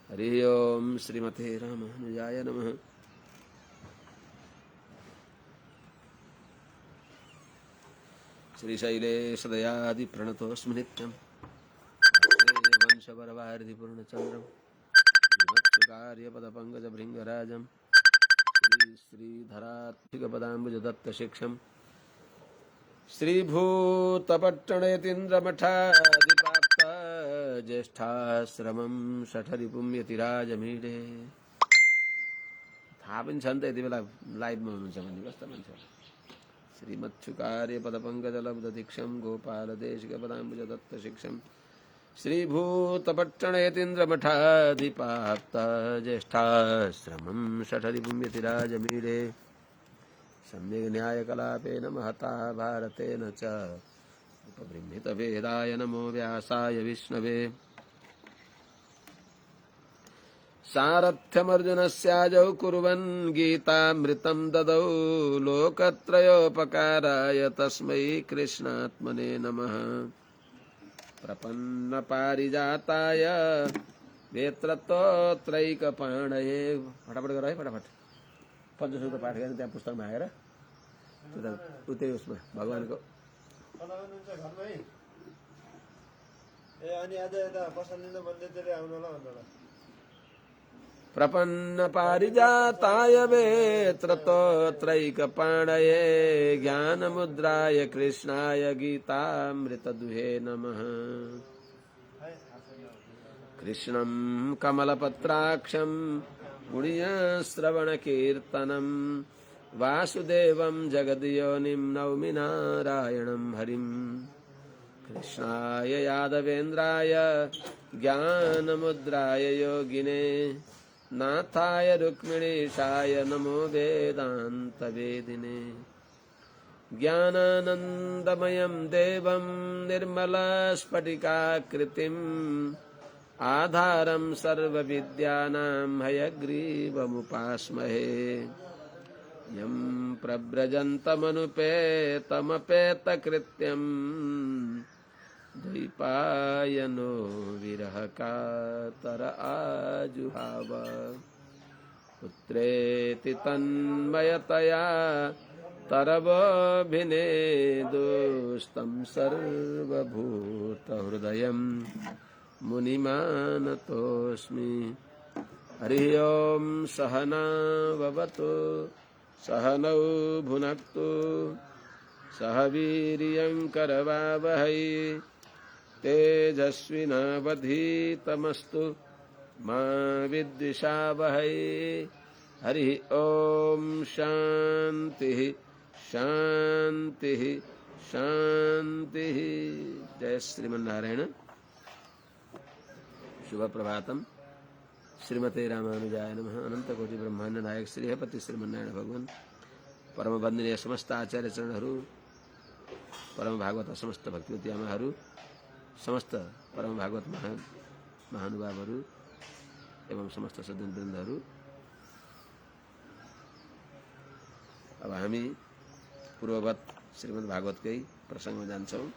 हरि ओम श्रीमते रामानुजाय नमः। श्रीशैलेशदयादि प्रणतोऽस्मि नित्यं वंशवरवारिधिपूर्णचन्द्रं विमत्सुकार्यपदपङ्कजभृङ्गराजं श्रीधरात्मिकपदाम्बुजदत्तशिक्षं श्रीभूतपट्टणयतीन्द्रमठाधिपाप्त ज्येष्ठाश्रमं शठरिपुं यतिराजमीडे। थाहा पनि छ नि त यति बेला लाइभमा हुनुहुन्छ भने कस्तो मान्छे। श्रीमत्सुकार्यपदपङ्कजलब्धदीक्षं गोपालदेशिकपदाम्बुजदत्तशिक्षं श्रीभूतपट्टणयतीन्द्रमठाधिपाप्त ज्येष्ठाश्रमं शठरिपुं यतिराजमीडे। सम्यग् न्यायकलापेन महता भारतेन च उपबृंहितवेदाय नमो व्यासाय विष्णवे। सारथ्यमर्जुनस्याजौ कुर्वन् गीतामृतं ददौ लोकत्रयोपकाराय तस्मै कृष्णात्मने नमः। प्रपन्नपारिजाताय वेत्रतोत्रैकपाणये। फटाफट गर है, फटाफट पञ्चसूत्र पाठ गरेर त्यहाँ पुस्तकमा आएर उतै उसमा भगवानको प्रपन्न पारिजाताय वेत्रतोत्रैकपाणये ज्ञानमुद्राय कृष्णाय गीतामृतदुहे नमः। कृष्णं कमलपत्राक्षं गुणीयश्रवणकीर्तनं वासुदेवं जगद्योनिं नौमि नारायणं हरिं। कृष्णाय यादवेन्द्राय ज्ञानमुद्राय योगिने नाथाय रुक्मिणीशाय नमो वेदान्तवेदिने। ज्ञानानन्दमयं देवं निर्मलस्फटिकाकृतिम् आधारं सर्वविद्यानां हयग्रीवमुपास्महे। यं प्रव्रजन्तमनुपेतमपेतकृत्यं द्वैपायनो विरहकातर आजुहाव। पुत्रेति तन्मयतया तरवोऽभिनेदुस्तं सर्वभूतहृदयं मुनिमानतोऽस्मि। हरि ओम सहना भवतु सहनौ भुनक्तु सह वीर्यं करवावहै तेजस्विनावधीतमस्तु मा विद्विषावहै। हरि ओम शांति शांति शांति। जय श्रीमन्नारायण। शुभ प्रभातम। श्रीमते रामानुजाय नमः। अनंत कोटि ब्रह्मांड नायक श्रीहपति श्रीमन्नारायण भगवान परम वंदनीय समस्त आचार्य चरणहरू, परम भागवत समस्त भक्तिवती आमाहरू, समस्त परम भागवत महानुभावहरू एवं समस्त सज्जन वृन्दहरू। अब हामी पूर्ववत श्रीमद् भागवतकै प्रसंगमा जान्छौं।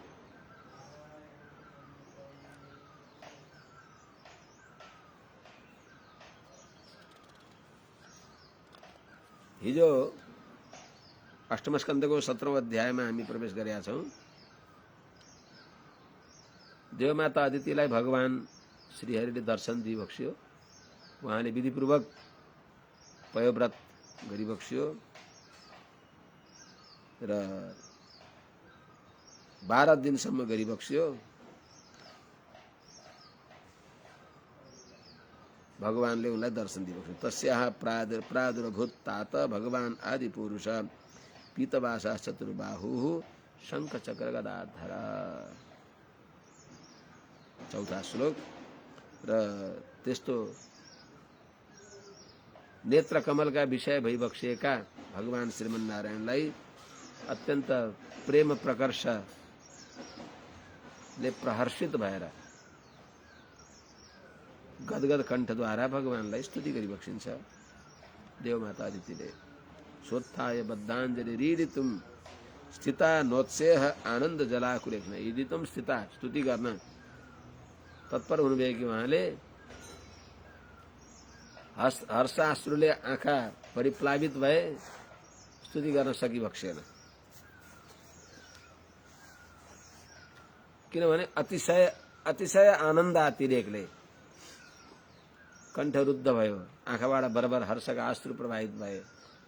हिजो अष्टम स्कन्धको 17औं अध्यायमा हामी प्रवेश गरेका छौं। देवमाता अदितिलाई भगवान श्रीहरिले दर्शन दिइबक्स्यो। उहाँले विधिपूर्वक पयोव्रत गरिबक्स्यो र 12 दिनसम्म गरिबक्स्यो। भगवानले उनलाई दर्शन दिइबक्स्यो। तस्याः प्रादुर्भूत तात भगवान आदि पुरुष पीतवासा चतुर्बाहुः शंख चक्र गदाधर। चौथा श्लोक। र त्यस्तो नेत्र कमलका विषय भइबक्सिएका भगवान श्रीमन्नारायणलाई अत्यन्त प्रेम प्रकर्षले प्रहर्षित भएर गदगद कण्ठद्वारा भगवानलाई स्तुति गरिबक्सिन्छ देवमाता अदितिले। सोत्थाय बद्धाञ्जलि रीडितुम स्थिता नोत्सेह आनन्द जलाकुलेख्न। रीडितुम स्थिता स्तुति गर्न तत्पर हुनुभएकी उहाँले हर्षाश्रुले आँखा परिप्लावित भए स्तुति गर्न सकिबक्सेन। किनभने अतिशय आनन्दातिरेकले कण्ठ रुद्ध भयो, आँखाबाट बरबर हर्षका अश्रु प्रवाहित भए,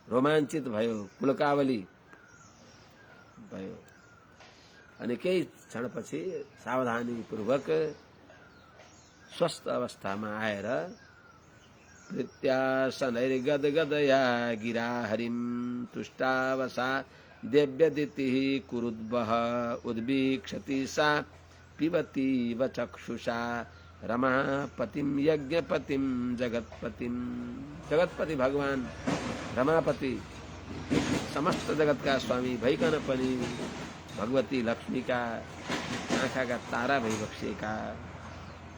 रोमाञ्चित भयो, पुलकावली भयो। अनि केही क्षणपछि सावधानीपूर्वक स्वस्थ अवस्थामा आएर प्रीत्यासनैर्गदगदया गिरा हरिं तुष्टावसा देव्यदितिः कुरुद्वः उद्वीक्षति सा पिबतीव चक्षुषा रमापतिं यज्ञपतिं जगत्पतिं। जगत्पति भगवान रमापति समस्त जगत का स्वामी भइकन पनि भगवती लक्ष्मी का आँखा का तारा भइबक्सेका,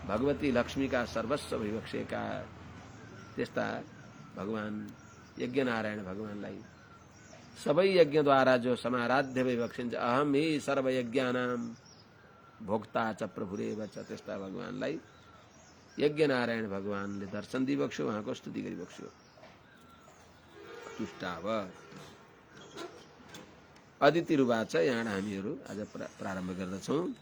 भगवती लक्ष्मी का सर्वस्व भइबक्सेका त्यस्ता भगवान यज्ञनारायण भगवानलाई सबै यज्ञद्वारा जो समाराध्य भइबक्सिन्छ, अहम हि सर्वयज्ञानां भोक्ता च प्रभुरेव च, त्यस्ता भगवानलाई यज्ञनारायण भगवानले दर्शन दिइबक्स्यो, उहाँको स्तुति गरिबक्स्यो। तुष्टाव अदितिरुवाच। यहाँ हामीहरू आज प्रारम्भ गर्दछौँ।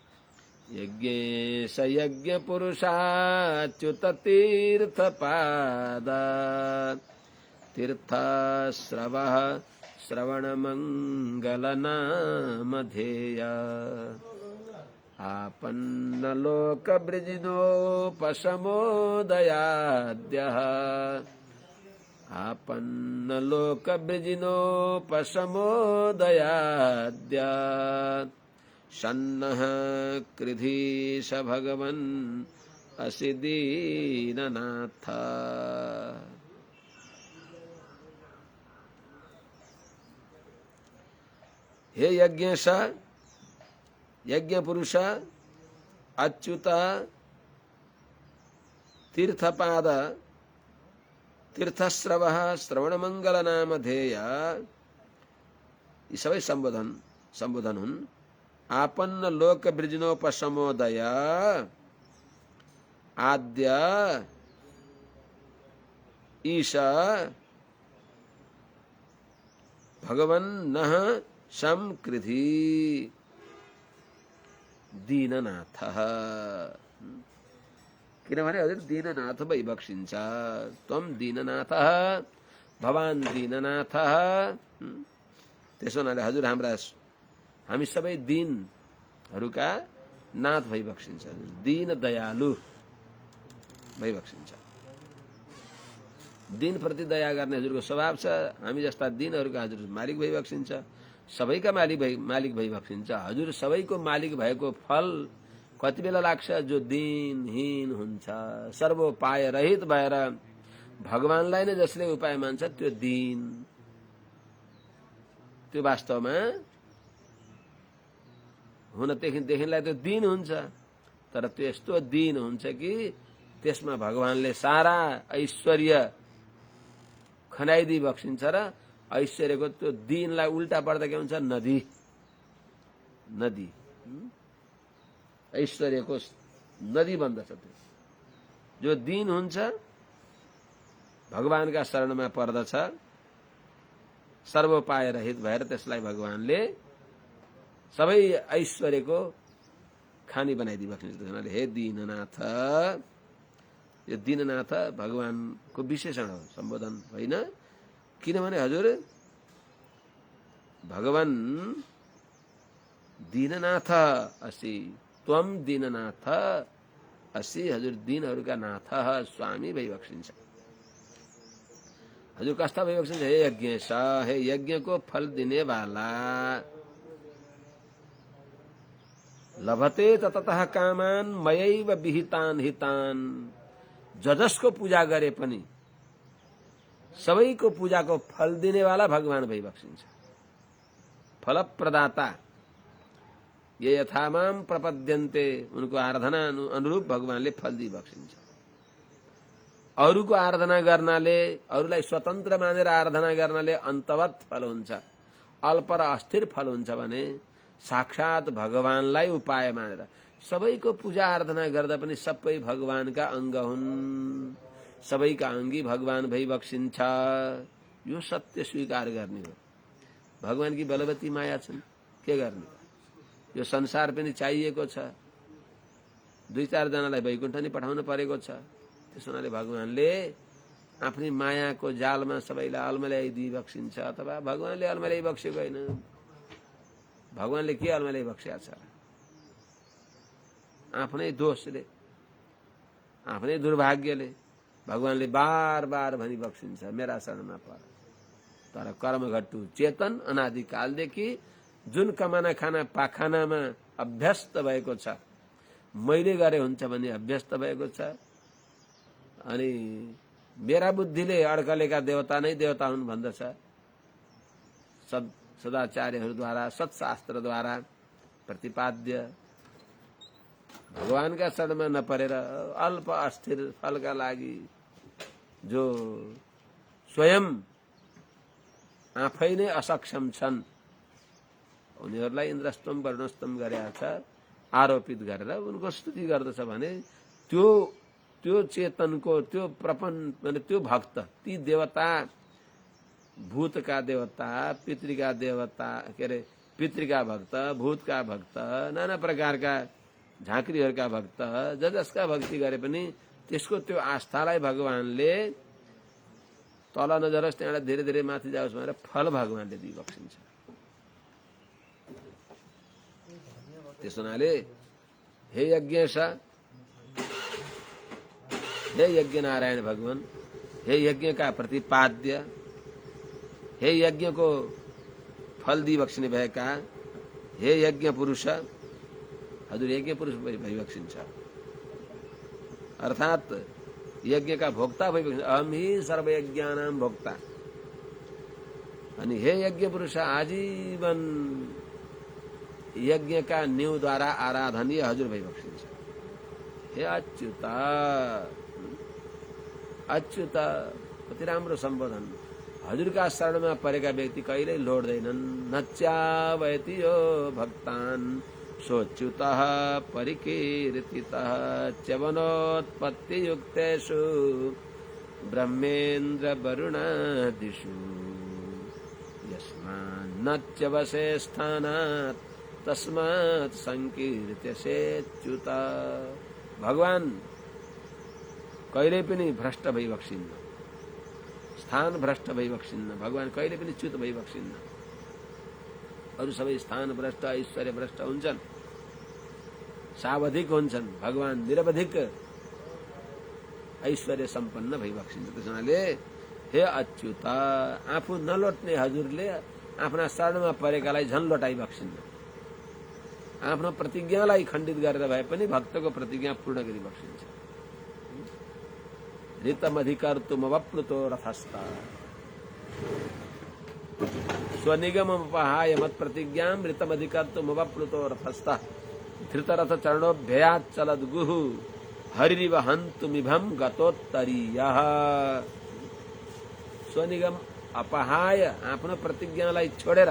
यज्ञेश यज्ञ पुरुषाच्युत तीर्थपाद तीर्थस्रव श्रवणमङ्गलनामधेय आपन्नलोकवृजिनोपशमोदयाद्यः आपन्नलोकवृजिनोपशमोदयाद्य सन्नः कृधीश भगवन् असि दीननाथ। हे यज्ञेश, यज्ञ पुरुष, अच्युत, तीर्थपाद, तीर्थस्रव, श्रवणमंगल नामधेय, यी सबै सम्बोधन हुन्। आपन्न लोक वृजिनोपशमोदय आद्य ईश भगवन्नः संकृधि दीननाथः। किनभने हजुर दीननाथ भइबक्सिन्छ। त्वं दीननाथः, भवान दीननाथः। त्यसो हुनाले हजुर हामी सबै दीनहरूका नाथ भइबक्सिन्छ, दीन दयालु भइबक्सिन्छ। दीन प्रति दया गर्ने हजुरको स्वभाव छ। हामी जस्ता दीनहरूका हजुर मालिक भइबक्सिन्छ, सबैका मालिक भइबक्सिन्छ। हजुर सबैको मालिक भएको फल कति बेला लाग्छ? जो दीनहीन हुन्छ, सर्वोपाय रहित भएर भगवानलाई नै जसले उपाय मान्छ त्यो दीन, त्यो वास्तवमा हुनदेखिलाई त्यो दीन हुन्छ। तर त्यो यस्तो दीन हुन्छ कि त्यसमा भगवानले सारा ऐश्वर्य खनाइदिई बक्सिन्छ र ऐश्वर्यको त्यो दीनलाई उल्टा पर्दा के हुन्छ? नदी ऐश्वर्यको नदी बन्दछ। त्यो जो दीन हुन्छ, भगवानका शरणमा पर्दछ, सर्वोपाय रहित भएर त्यसलाई भगवानले सबै ऐश्वर्यको खानी बनाइदिई बक्सिन्छ। त्यसैले हे दीननाथ, यो दीननाथ भगवानको विशेषण हो, सम्बोधन होइन। किनभने हजुर भगवान दीननाथ असि, त्वं दीननाथ असि, हजुर दीनहरूका नाथ स्वामी भइबक्सिन्छ। हजुर कस्ता भइबक्सिन्छ? हे यज्ञेश, हे यज्ञको फल दिने वाला, लभते ततः कामान मयैव विहितान हितान। जसको पूजा गरे पनि सबैको पूजाको फल दिनेवाला भगवान भइबक्सिन्छ। फलप्रदाता ये यथामाम प्रपद्यन्ते, उनको आराधना अनुरूप भगवानले फल दिइबक्सिन्छ। अरूको आराधना गर्नाले, अरूलाई स्वतन्त्र मानेर आराधना गर्नाले अन्तवत फल हुन्छ, अल्प र अस्थिर फल हुन्छ भने साक्षात भगवानलाई उपाय मानेर सबैको पूजा आराधना गर्दा पनि सबै भगवानका अङ्ग हुन्, सबैका अङ्गी भगवान भई बक्सिन्छ। यो सत्य स्वीकार गर्ने हो। भगवान की बलवती माया छन्, के गर्ने? यो संसार पनि चाहिएको छ, 2-4 जनालाई वैकुण्ठ नि पठाउन परेको छ। त्यस हुनाले भगवानले आफ्नै मायाको जालमा सबैलाई अल्मल्याइदिई बक्सिन्छ। अथवा भगवानले अल्मल्याइ बक्सेको होइन, भगवानले के अल्मल्याइ बक्स्या छ? आफ्नै दोषले, आफ्नै दुर्भाग्यले भगवानले बार बार भनी बक्सिन्छ, मेरा शरणमा पर। तर कर्मघट्टु चेतन अनादिकालदेखि जुन कमाना खाना पाखानामा अभ्यस्त भएको छ, मैले गरे हुन्छ भन्ने अभ्यस्त भएको छ। अनि मेरा बुद्धिले अड्कलेका देवता नै देवता हुन् भन्दछ। सदाचार्यहरूद्वारा, सत्शास्त्रद्वारा प्रतिपाद्य भगवानका शरणमा नपरेर अल्प अस्थिर फलका लागि जो स्वयं आफै नै असक्षम छन्, उनीहरूलाई इन्द्रस्तम वर्णस्तम गरेका छ आरोपित गरेर उनको स्तुति गर्दछ भने त्यो चेतनको, त्यो प्रपञ्च माने त्यो भक्त, ती देवता, भूतका देवता, पितृका देवता, के अरे पितृका भक्त, भूतका भक्त, नाना प्रकारका झाँक्रीहरूका भक्त, जसका भक्ति गरे पनि त्यसको त्यो आस्थालाई भगवानले तल नजरोस्, त्यहाँबाट धेरै धेरै माथि जाओस् भनेर फल भगवानले दिइबक्सिन्छ। त्यस हुनाले हे यज्ञेश, हे यज्ञ नारायण भगवान, हे यज्ञका प्रतिपाद्य, हे यज्ञको फल दिइबक्सिने भएका हे यज्ञ पुरुष, हजुर यज्ञ पुरुष भइबक्सिन्छ। अर्थात यज्ञका भोक्ता भइबक्सिन्छ। अहम ही सर्वयज्ञानां भोक्ता। अनि हे यज्ञ पुरुष आजीवन यज्ञका न्यूद्वारा आराधनीय हजुर भइबक्सिन्छ। हे अच्युत, अच्युत कति राम्रो सम्बोधन। हजुरका शरणमा परेका व्यक्ति कहिल्यै लोड्दैनन्। नच्यावयति यो भक्तान् सोच्युतः परिकीर्तितः च्यवनोत्पत्तियुक्तेषु ब्रह्मेन्द्र वरुणादिषु यस्मान्नच्यवसे स्थानात् तस्मात् संकीर्त्यसेच्युत। भगवान कहिले पनि भ्रष्ट भइबक्सिन्न, स्थान भ्रष्ट भइबक्सिन्न। भगवान कहिले पनि च्युत भइबक्सिन्न। अरू सबै स्थान भ्रष्ट, ऐश्वर्य भ्रष्ट हुन्छन्, सावधिक हुन्छन्। भगवान निरवधिक ऐश्वर्य सम्पन्न भइबक्सिन्छ। त्यसैले हे अच्युत, आफू नलोट्ने हजुरले आफ्ना शरणमा परेकालाई झन् लोटाइबक्सिन्न। आफ्नो प्रतिज्ञालाई खण्डित गरेर भए पनि भक्तको प्रतिज्ञा पूर्ण गरिबक्सिन्छ। ऋतमधिकर्तुमवप्लुतो रथस्थ स्वनिगममुपहाय मत्प्रतिज्ञां ऋतमधिकर्तुमवप्लुतो रथस्थ धृतरथ चरणोभ्ययाच्चलद्गुः हरिरिव हन्तुमिभं गतोत्तरीयः। स्वनिगम अपहाय, आफ्नो प्रतिज्ञालाई छोडेर,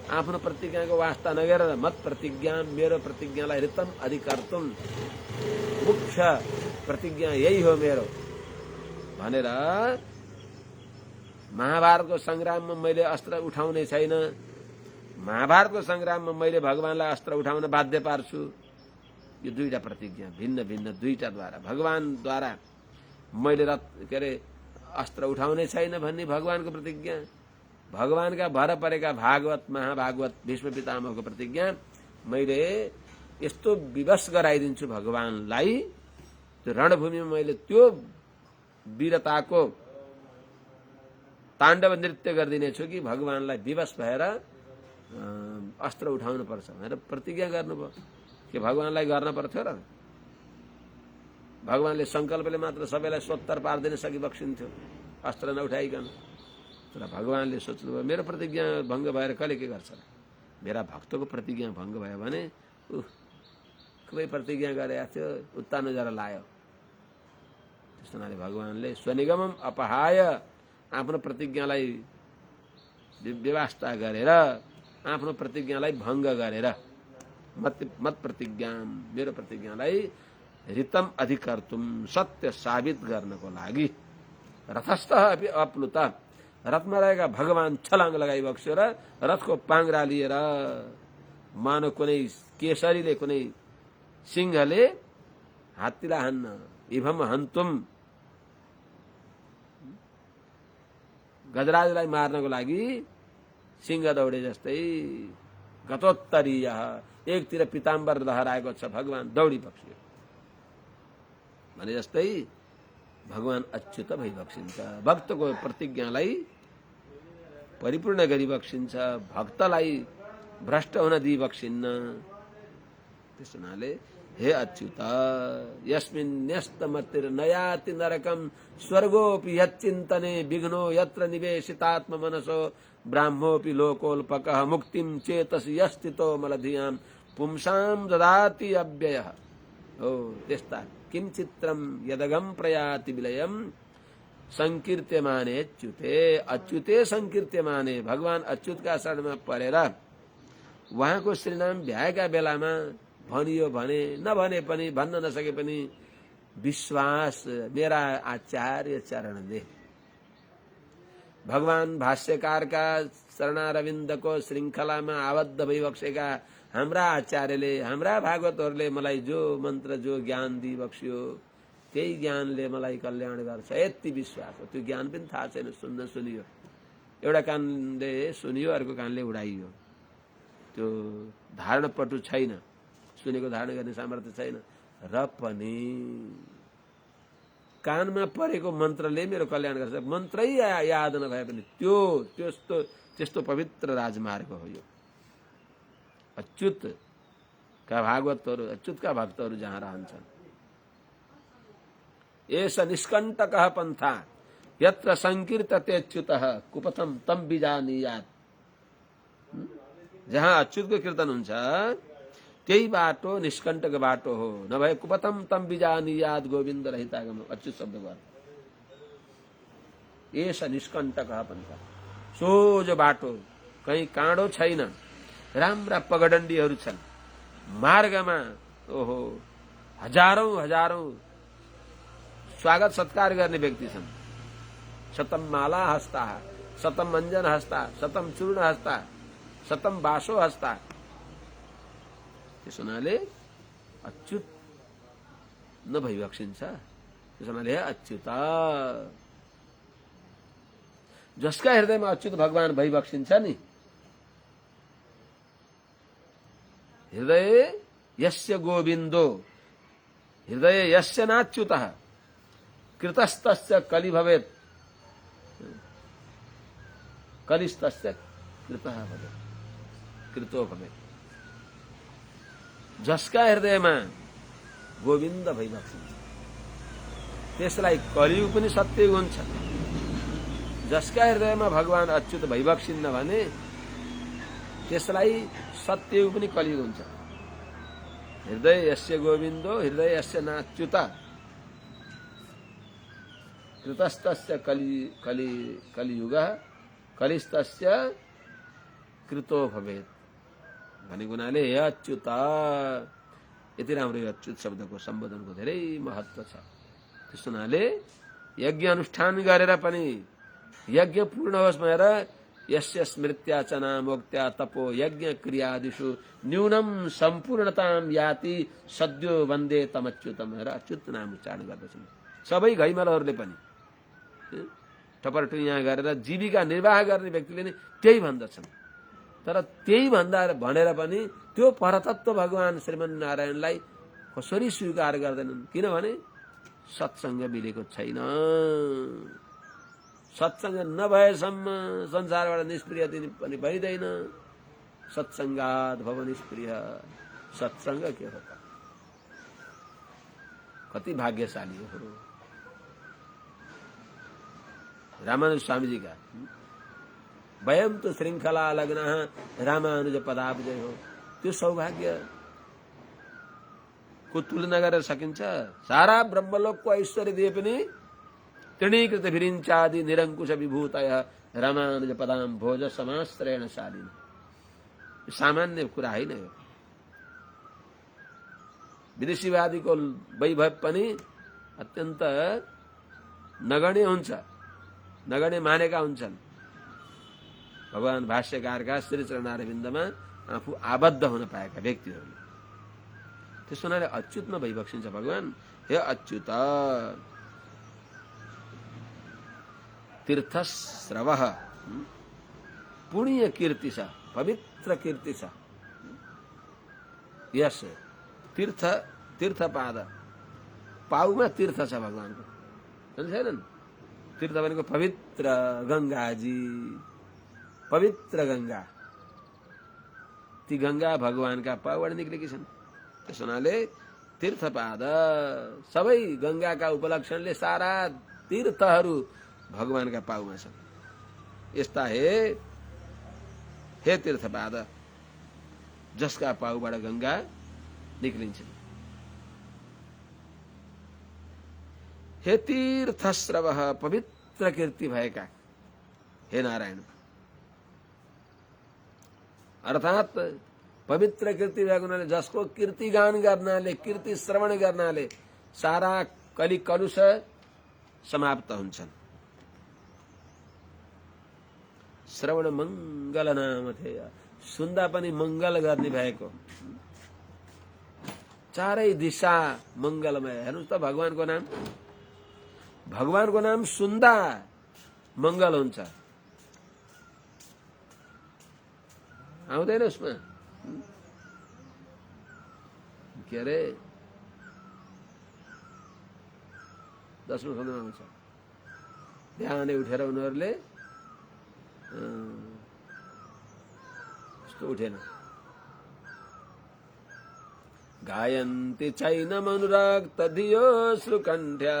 आफ्नो प्रतिज्ञाको वास्ता नगरेर मत प्रतिज्ञा, मेरो प्रतिज्ञालाई ऋतम अधिकर्तुम, मुख्य प्रतिज्ञा यही हो मेरो भनेर महाभारतको संग्राममा मैले अस्त्र उठाउने छैन, महाभारतको संग्राममा मैले भगवानलाई अस्त्र उठाउन बाध्य पार्छु। यो दुईटा प्रतिज्ञा भिन्न भिन्न, दुईटाद्वारा भगवानद्वारा मैले के अरे अस्त्र उठाउने छैन भन्ने भगवानको प्रतिज्ञा, भगवानका भर परेका भागवत महाभागवत भीष्म पितामहको प्रतिज्ञा मैले यस्तो विवश गराइदिन्छु भगवानलाई, त्यो रणभूमिमा मैले त्यो वीरताको ताण्डव नृत्य गरिदिनेछु कि भगवानलाई विवश भएर अस्त्र उठाउनु पर्छ भनेर प्रतिज्ञा गर्नुभयो। के भगवानलाई गर्न पर्थ्यो र? भगवानले संकल्पले मात्र सबैलाई सोत्तर पारिदिन सकिबक्सिन्थ्यो अस्त्र नउठाइकन। तर भगवानले सोच्नुभयो मेरो प्रतिज्ञा भङ्ग भएर कहिले के गर्छ? मेरा भक्तको प्रतिज्ञा भङ्ग भयो भने खुबै प्रतिज्ञा गरेको थियो, उत्तानो जरा लायो। त्यस्तो हुनाले भगवानले स्वनिगमम अपहाय, आफ्नो प्रतिज्ञालाई व्यवस्था गरेर, आफ्नो प्रतिज्ञालाई भङ्ग गरेर, मत प्रतिज्ञा, मेरो प्रतिज्ञालाई ऋतम अधिकर्तुम सत्य साबित गर्नको लागि रथस्थ अप्लुत रथमा रहेका भगवान छलाङ लगाइबक्स्यो र रथको पाङ्ग्रा लिएर मानव कुनै केसरीले कुनै सिंहले हात्तीलाई हान्न इभम हन्तुम गजराजलाई मार्नको लागि सिंह दौडे जस्तै गतोत्तरीय एकतिर पिताम्बर लहराएको छ भगवान दौडी बक्सियो भने जस्तै भगवान अच्युत भइबक्सिन्छ भक्तको प्रतिज्ञालाई परिपूर्ण गरी बक्सिन्छ भक्तलाई भ्रष्ट हुन दिइबक्सिन्न त्यस हुनाले हे अच्युत यस्मिन् न्यस्तमतिर नयाति नरकम स्वर्गोपि यच्चिन्तने विघ्नो यत्र निवेशितात्म मनसो ब्राह्मोपि लोकोल्पकः मुक्तिं चेतसि यस्थितो मलधियां पुंसां ददाति अव्ययः ओ त्यस्ता किं चित्रम यदगम प्रयाति विलयम संकीर्त्यमाने अच्युते अच्युते संकीर्त्यमाने भगवान अच्युतका शरणमा परेर उहाँको श्रीनाम भ्याएका बेलामा भनियो भने नभने पनि भन्न नसके पनि विश्वास मेरा आचार्य चरणले भगवान भाष्यकारका शरणारविन्दको श्रृङ्खलामा आबद्ध भइबक्सेका हाम्रा आचार्यले हाम्रा भागवतहरूले मलाई जो मन्त्र जो ज्ञान दिइबक्स्यो त्यही ज्ञानले मलाई कल्याण गर्छ यति विश्वास हो त्यो ज्ञान पनि थाहा छैन सुन्न सुनियो एउटा कानले सुनियो अर्को कानले उडाइयो त्यो धारणपटु छैन सुनेको धारण गर्ने सामर्थ्य छैन र पनि कानमा परेको मन्त्रले मेरो कल्याण गर्छ मन्त्रै याद नभए पनि त्यस्तो पवित्र राजमार्ग हो यो अच्युतका भागवतहरू अच्युतका भक्तहरू जहाँ रहन्छन् एष निष्कण्टकः पन्था यत्र संकीर्तते अच्युतः कुपथम तम बिजानीयात् जहाँ अच्युतको कीर्तन हुन्छ त्यही बाटो निष्कण्टक बाटो हो नभए कुपथम तम बिजानीयात् गोविन्द रहितागम अच्युत शब्दको अर्थ एष निष्कण्टकः पन्था सोझो बाटो कहीँ काँडो छैन राम्रा पगडण्डीहरू छन् मार्गमा ओहो हजारौं स्वागत सत्कार गर्ने व्यक्ति छन् शतम माला हस्ता शतम अञ्जन हस्ता शतम चूर्ण हस्ता शतम बासो हस्ता त्यस हुनाले अच्युत नभइबक्सिन्छ त्यस हुनाले अच्युत जसका हृदयमा अच्युत भगवान भइबक्सिन्छ नि हृदय यस्य गोविन्दो हृदय यस्य नाच्युतः कृतस्तस्य कलि भवेत् कलिस्तस्य कृतः भवेत् कृतो भवेत् जसका हृदयमा गोविन्द भइबक्सिन्छ त्यसलाई कलियुग पनि सत्ययुग हुन्छ जसका हृदयमा भगवान अच्युत भइबक्सिन्न भने त्यसलाई सत्ययुग पनि कलियुग हुन्छ हृदय यस्य गोविन्दो हृदय यस्य नाच्युत कृतस्तस्य कलियुग कलिस्तस्य कृतो भवेत् भनेको हुनाले हे अच्युत यति राम्रो अच्युत शब्दको सम्बोधनको धेरै महत्व छ त्यस हुनाले यज्ञ अनुष्ठान गरेर पनि यज्ञ पूर्ण होस् भनेर यस्य स्मृत्याचना मोक्त्या तपो यज्ञ क्रियादिषु न्यूनम सम्पूर्णताम याति सद्यो वन्दे तमच्युतम भनेर अच्युत नाम उच्चारण गर्दछन् सबै घैमलहरूले पनि टपरटुइया गरेर जीविका निर्वाह गर्ने व्यक्तिले नै त्यही भन्दछन् तर त्यही भन्दा भनेर पनि त्यो परतत्व भगवान श्रीमन्नारायणलाई कसरी स्वीकार गर्दैनन् किनभने सत्संग मिलेको छैन सत्संग नभएसम्म संसारबाट निष्प्रिय पनि भइदैन सत्संगात भव निष्प्रिय सत्संग के हो त कति भाग्यशाली हो रामानुज स्वामी जी का वयम तो श्रृंखला लग्न रामानुज पदाब्जय हो त्यो सौभाग्य को तुलना गरेर सकिन्छ सारा ब्रह्मलोकको ऐश्वर्य दिए पनि तृणीकृत भिरिञ्चादि निरंकुश विभूतय रामानुज पदाम भोज समाश्रयण शालिनी सामान्य कुरा होइन यो विदेशीवादीको वैभव पनि अत्यन्त नगण्य हुन्छ, नगण्य मानेका हुन्छन्। भगवान भाष्यकारका श्रीचरणारविन्दमा आफू आबद्ध हुन पाएका व्यक्तिहरूले। त्यस हुनाले अच्युतमा भइबक्सिन्छ भगवान। हे अच्युत तीर्थस्रव पुण्य कीर्ति छ, पवित्र कीर्ति छ। यस तीर्थ, तीर्थपाद, पाउमा तीर्थ छ भगवानको, छैनन्? तीर्थ भनेको पवित्र गंगाजी, पवित्र गंगा। ती गंगा भगवानका पाउबाट निक्लेकी छन्। त्यस हुनाले तीर्थपाद, सबै गंगाका उपलक्षणले सारा तीर्थहरू भगवानका पाउमा छन्। यस्ता हे तीर्थपाद, जसका पाउबाट गंगा निक्लिन्छन्। हे तीर्थस्रव, पवित्र कीर्ति भएका हे नारायण। अर्थात पवित्र कीर्ति भएको हुनाले जसको कीर्तिगान गर्नाले, कीर्ति श्रवण गर्नाले सारा कलि कलुष समाप्त हुन्छन्। श्रवण मंगल नाम थे, सुन्दा पनि मंगल गर्ने भएको, चारै दिशा मंगलमय। हेर्नुस् त भगवानको नाम, भगवानको नाम सुन्दा मंगल हुन्छ। आउँदैन उसमा के अरे 10औं खण्डमा आउँछ, बिहानै उठेर उनीहरूले यस्तो उठेन, गायन्ति चैनमनुरक्त धियो श्रुकण्ठ्या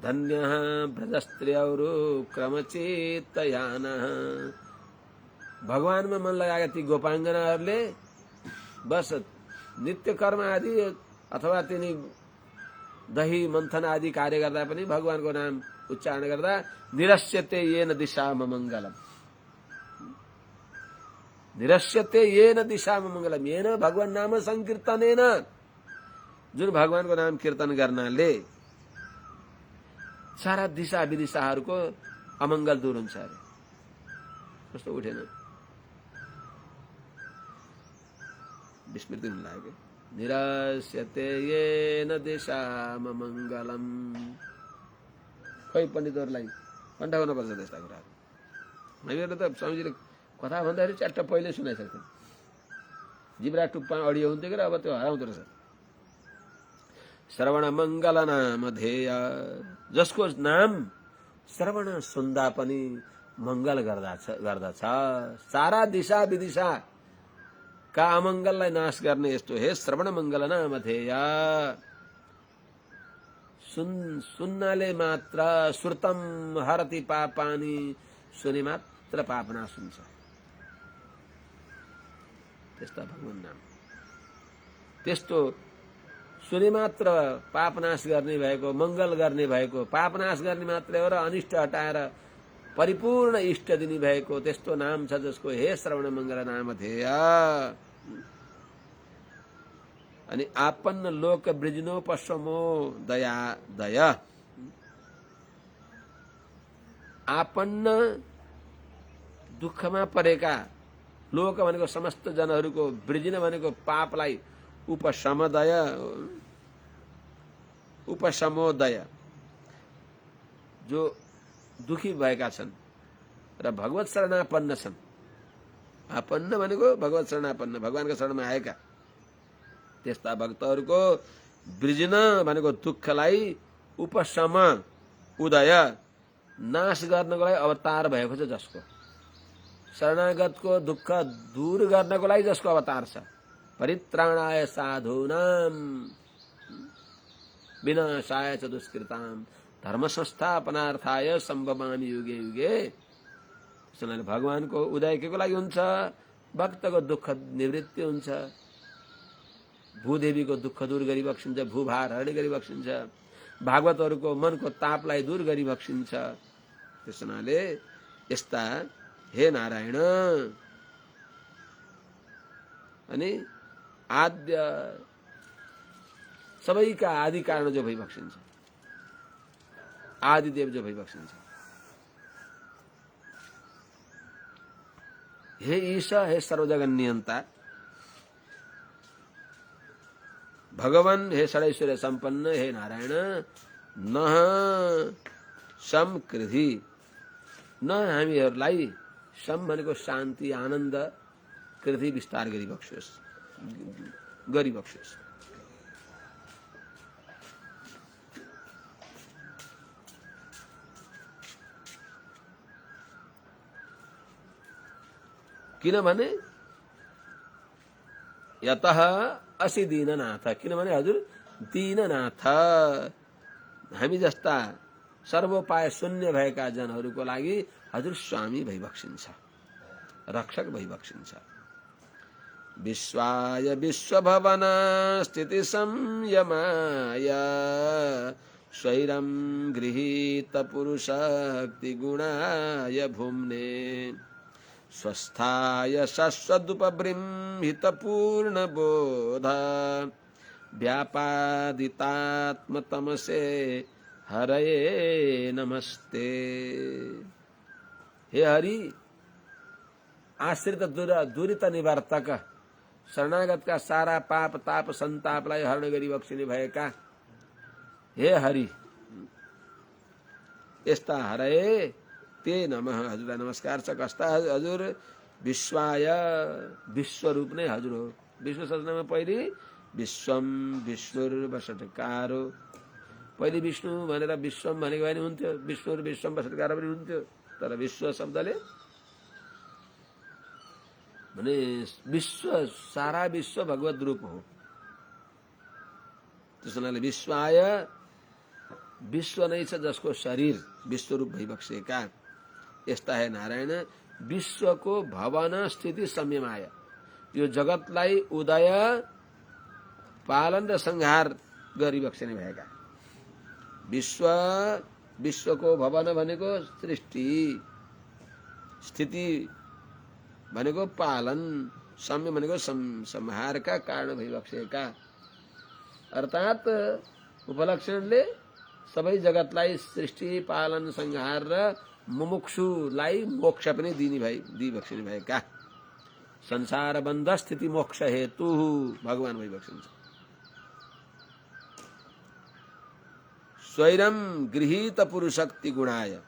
धन्यः ब्रजस्त्रियौरु क्रमचित्तयानः। भगवानमा मन लगाएका ती गोपाङ्गनाहरूले बस नित्य कर्म आदि अथवा तिनी दही मन्थन आदि कार्य गर्दा पनि भगवानको नाम उच्चारण गर्दा निरस्यते येन दिशाम मंगलम, निरस्यते येन दिशाम मंगलम। येन भगवान नाम संकीर्तनेन, जुन भगवानको नाम कीर्तन गर्नाले सारा दिशा विदिशाहरूको अमंगल दूर हुन्छ अरे। कस्तो उठेन, विस्मृति हुन लाग्यो। निरस्यते येन दिशाम मंगलम। खोइ पण्डितहरूलाई कण्ठ गर्नुपर्छ त्यस्ता कुराहरू। हामीहरूले त स्वामीजीले कथा भन्दाखेरि च्याट्ट पहिले सुनाइसक्छन्, जिब्रा टुप्पा अडियो हुन्थ्यो कि अब त्यो हराउँदो रहेछ। श्रवण मंगल नाम ध्येय, जसको नाम श्रवण सुन्दा पनि मंगल गर्दछ, सारा दिशा विदिशा का अमंगललाई नाश गर्ने यस्तो हे श्रवण मंगल नाम ध्येय। सुन्नाले मात्र श्रुतम हरति पापानि, सुने मात्र पाप नाश हुन्छ। त्यस्ता भगवान नाम, त्यस्तो सुने मात्र पाप नाश गर्ने भएको, मंगल गर्ने भएको, पाप नाश गर्ने मात्र हो र अनिष्ट हटाएर परिपूर्ण इष्ट दिने भएको त्यस्तो नाम छ जसको हे श्रवण मंगल नाम ध्येय। अनि आपन्न लोक ब्रिजनो पश्वमो दया दय। आपन्न दुःखमा परेका लोक भनेको समस्त जनहरूको, ब्रिजिन भनेको पापलाई उपशमदय, उपशमोदय, जो दुखी भएका छन् र भगवत शरणापन्न छन्। आपन्न भनेको भगवत शरणापन्न, भगवानको शरणमा आएका त्यस्ता भक्तहरूको ब्रिजिन भनेको दुःखलाई उपशम उदय नाश गर्नको लागि अवतार भएको छ। जसको शरणागतको दुःख दूर गर्नको लागि जसको अवतार छ। परित्राणाय साधूनाम विनाशाय च दुष्कृताम धर्म संस्थापनार्थाय सम्भवामि युगे युगे। त्यसैले भगवानको उदय के को लागि हुन्छ? भक्तको दुःख निवृत्ति हुन्छ, भूदेवीको दुःख दूर गरी बक्सिन्छ, भूभार हरण गरी बक्सिन्छ, भागवतहरूको मनको तापलाई दूर गरी बक्सिन्छ। त्यसैले यस्ता हे नारायण अनि आद्य सबैका आदि कारण जो भइबक्सिन्छ, आदिदेव जो भइबक्सिन्छ। हे ईश, हे सर्वजगन नियन्ता, भगवान, हे षडैश्वर्य सम्पन्न, हे नारायण, न सम कृधि, न हामीहरूलाई सम भनेको शान्ति आनन्द, कृधि विस्तार गरिबक्सियोस्, गरिबक्सियोस्। किनभने यतः असि दीननाथ, किनभने हजुर दीननाथ, हामी जस्ता सर्वोपाय शून्य भएका जनहरूको लागि हजुर स्वामी भइबक्सिन्छ, रक्षक भइबक्सिन्छ। विश्वाय विश्वभवन स्थिति संयमाय स्वैरं गृहीत पुरुषक्ति गुणाय भुम्ने स्वस्थाय शश्वदुपबृंहित पूर्ण बोध व्यापादितात्म तमसे हरये नमस्ते। हे हरि, आश्रित दुरित निवार्तक, शरणागतका सारा पाप ताप सन्तापलाई हरण गरिबक्सिने भएका हे हरि, यस्ता हरये ते नमः, हजुरलाई नमस्कार छ। कस्ता हजुर? विश्वाय, विश्वरूप नै हजुर हो। विश्व शब्दमा पहिले विश्वम विष्णुर्वषट्कार हो। पहिले विष्णु भनेर विश्वम भनेको भए नि हुन्थ्यो, विष्णु विश्वम वषट्कार पनि हुन्थ्यो। तर विश्व शब्दले भने विश्व, सारा विश्व भगवत रूप हो। त्यस हुनाले विश्वाय, विश्व नै छ जसको शरीर विश्वरूप भइबक्सेका यस्ता हे नारायण, विश्वको भवन स्थिति संयमाय, यो जगतलाई उदय पालन र संहार गरिबक्सिने भएका। विश्व, विश्वको भवन भनेको सृष्टि, स्थिति भनेको पालन, संयम भनेको संहारका कारण भइबक्सेका, अर्थात उपलक्षणले सबै जगतलाई सृष्टि पालन संहार र मुमुक्षुलाई मोक्ष पनि दिइबक्सिने भएका संसार बन्ध स्थिति मोक्ष हेतु भगवान भइबक्सिन्छ। स्वैरम गृहीत पुरुषक्ति गुणाय,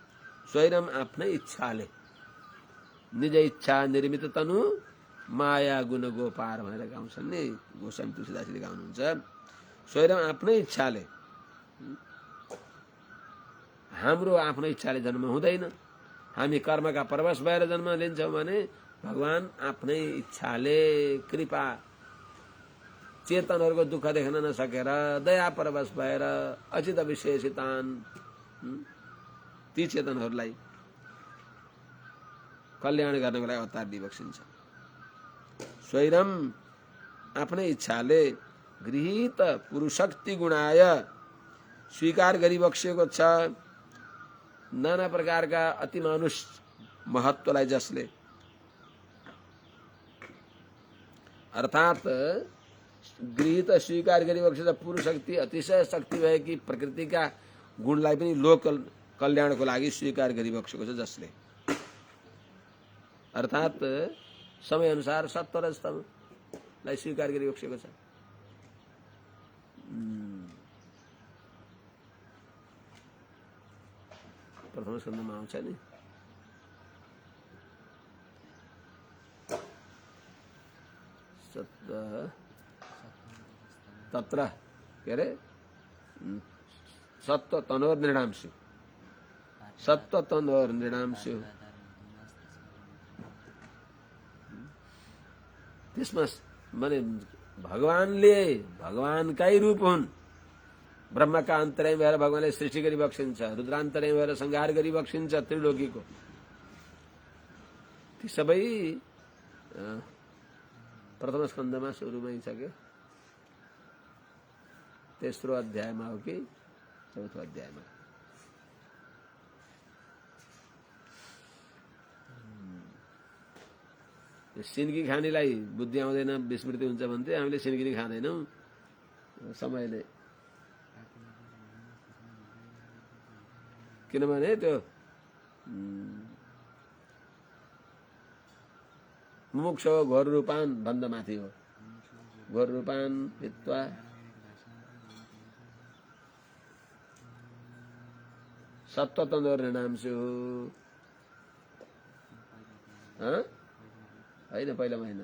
स्वैरम आफ्नै इच्छाले, निज इच्छा निर्मित तनु माया गुण गोपार भनेर गाउँछन् नि गोस्वामी तुलसीदासले गाउनुहुन्छ। स्वैरम आफ्नै इच्छाले, हाम्रो आफ्नो इच्छाले जन्म हुँदैन। हामी कर्मका परवश भएर जन्म लिन्छौँ भने भगवान आफ्नै इच्छाले कृपा, चेतनहरूको दुःख देख्न नसकेर दया परवश भएर अचित विशेषितान, ती चेतनहरूलाई कल्याण गर्नको लागि अवतार दिइबक्सिन्छ। स्वैरम आफ्नै इच्छाले गृहीत पुरुषक्ति गुणाय, स्वीकार गरिबक्सिएको छ नाना प्रकारका अति मानुष महत्वलाई, जसले अर्थात गृहीत स्वीकार गरिबक्सेको छ पुरुष शक्ति, अतिशय शक्ति भएकी प्रकृतिका गुणलाई पनि लोक कल्याणको लागि स्वीकार गरिबक्सेको छ, जसले अर्थात समय अनुसार सत्व र तमलाई स्वीकार गरिबक्सेको छ। प्रथम स्कन्धमा आउँछ नि, तत्र के अरे सत्व तनोर नृणांशु, सत्व तनोर नृणांशु, त्यसमा माने भगवानले भगवानकै रूप हुन्। ब्रह्मका अन्तर्यामी भएर भगवानले सृष्टि गरिबक्सिन्छ, रुद्रान्तर्यामी भएर संहार गरिबक्सिन्छ त्रिलोकीको। ती सबै प्रथम स्कन्धमा सुरुमै छ के तेस्रो अध्यायमा हो कि चौथो अध्यायमा? सिन्की खानेलाई बुद्धि आउँदैन, विस्मृति हुन्छ भन्थे, हामीले सिन्की खाँदैनौँ, समयले किनभने त्यो मुमुक्ष घोर रूपान भन्दा माथि हो। घोर रूपान हित्वा सत्वतन्त्र निर्णांशु होइन, पहिलामा होइन,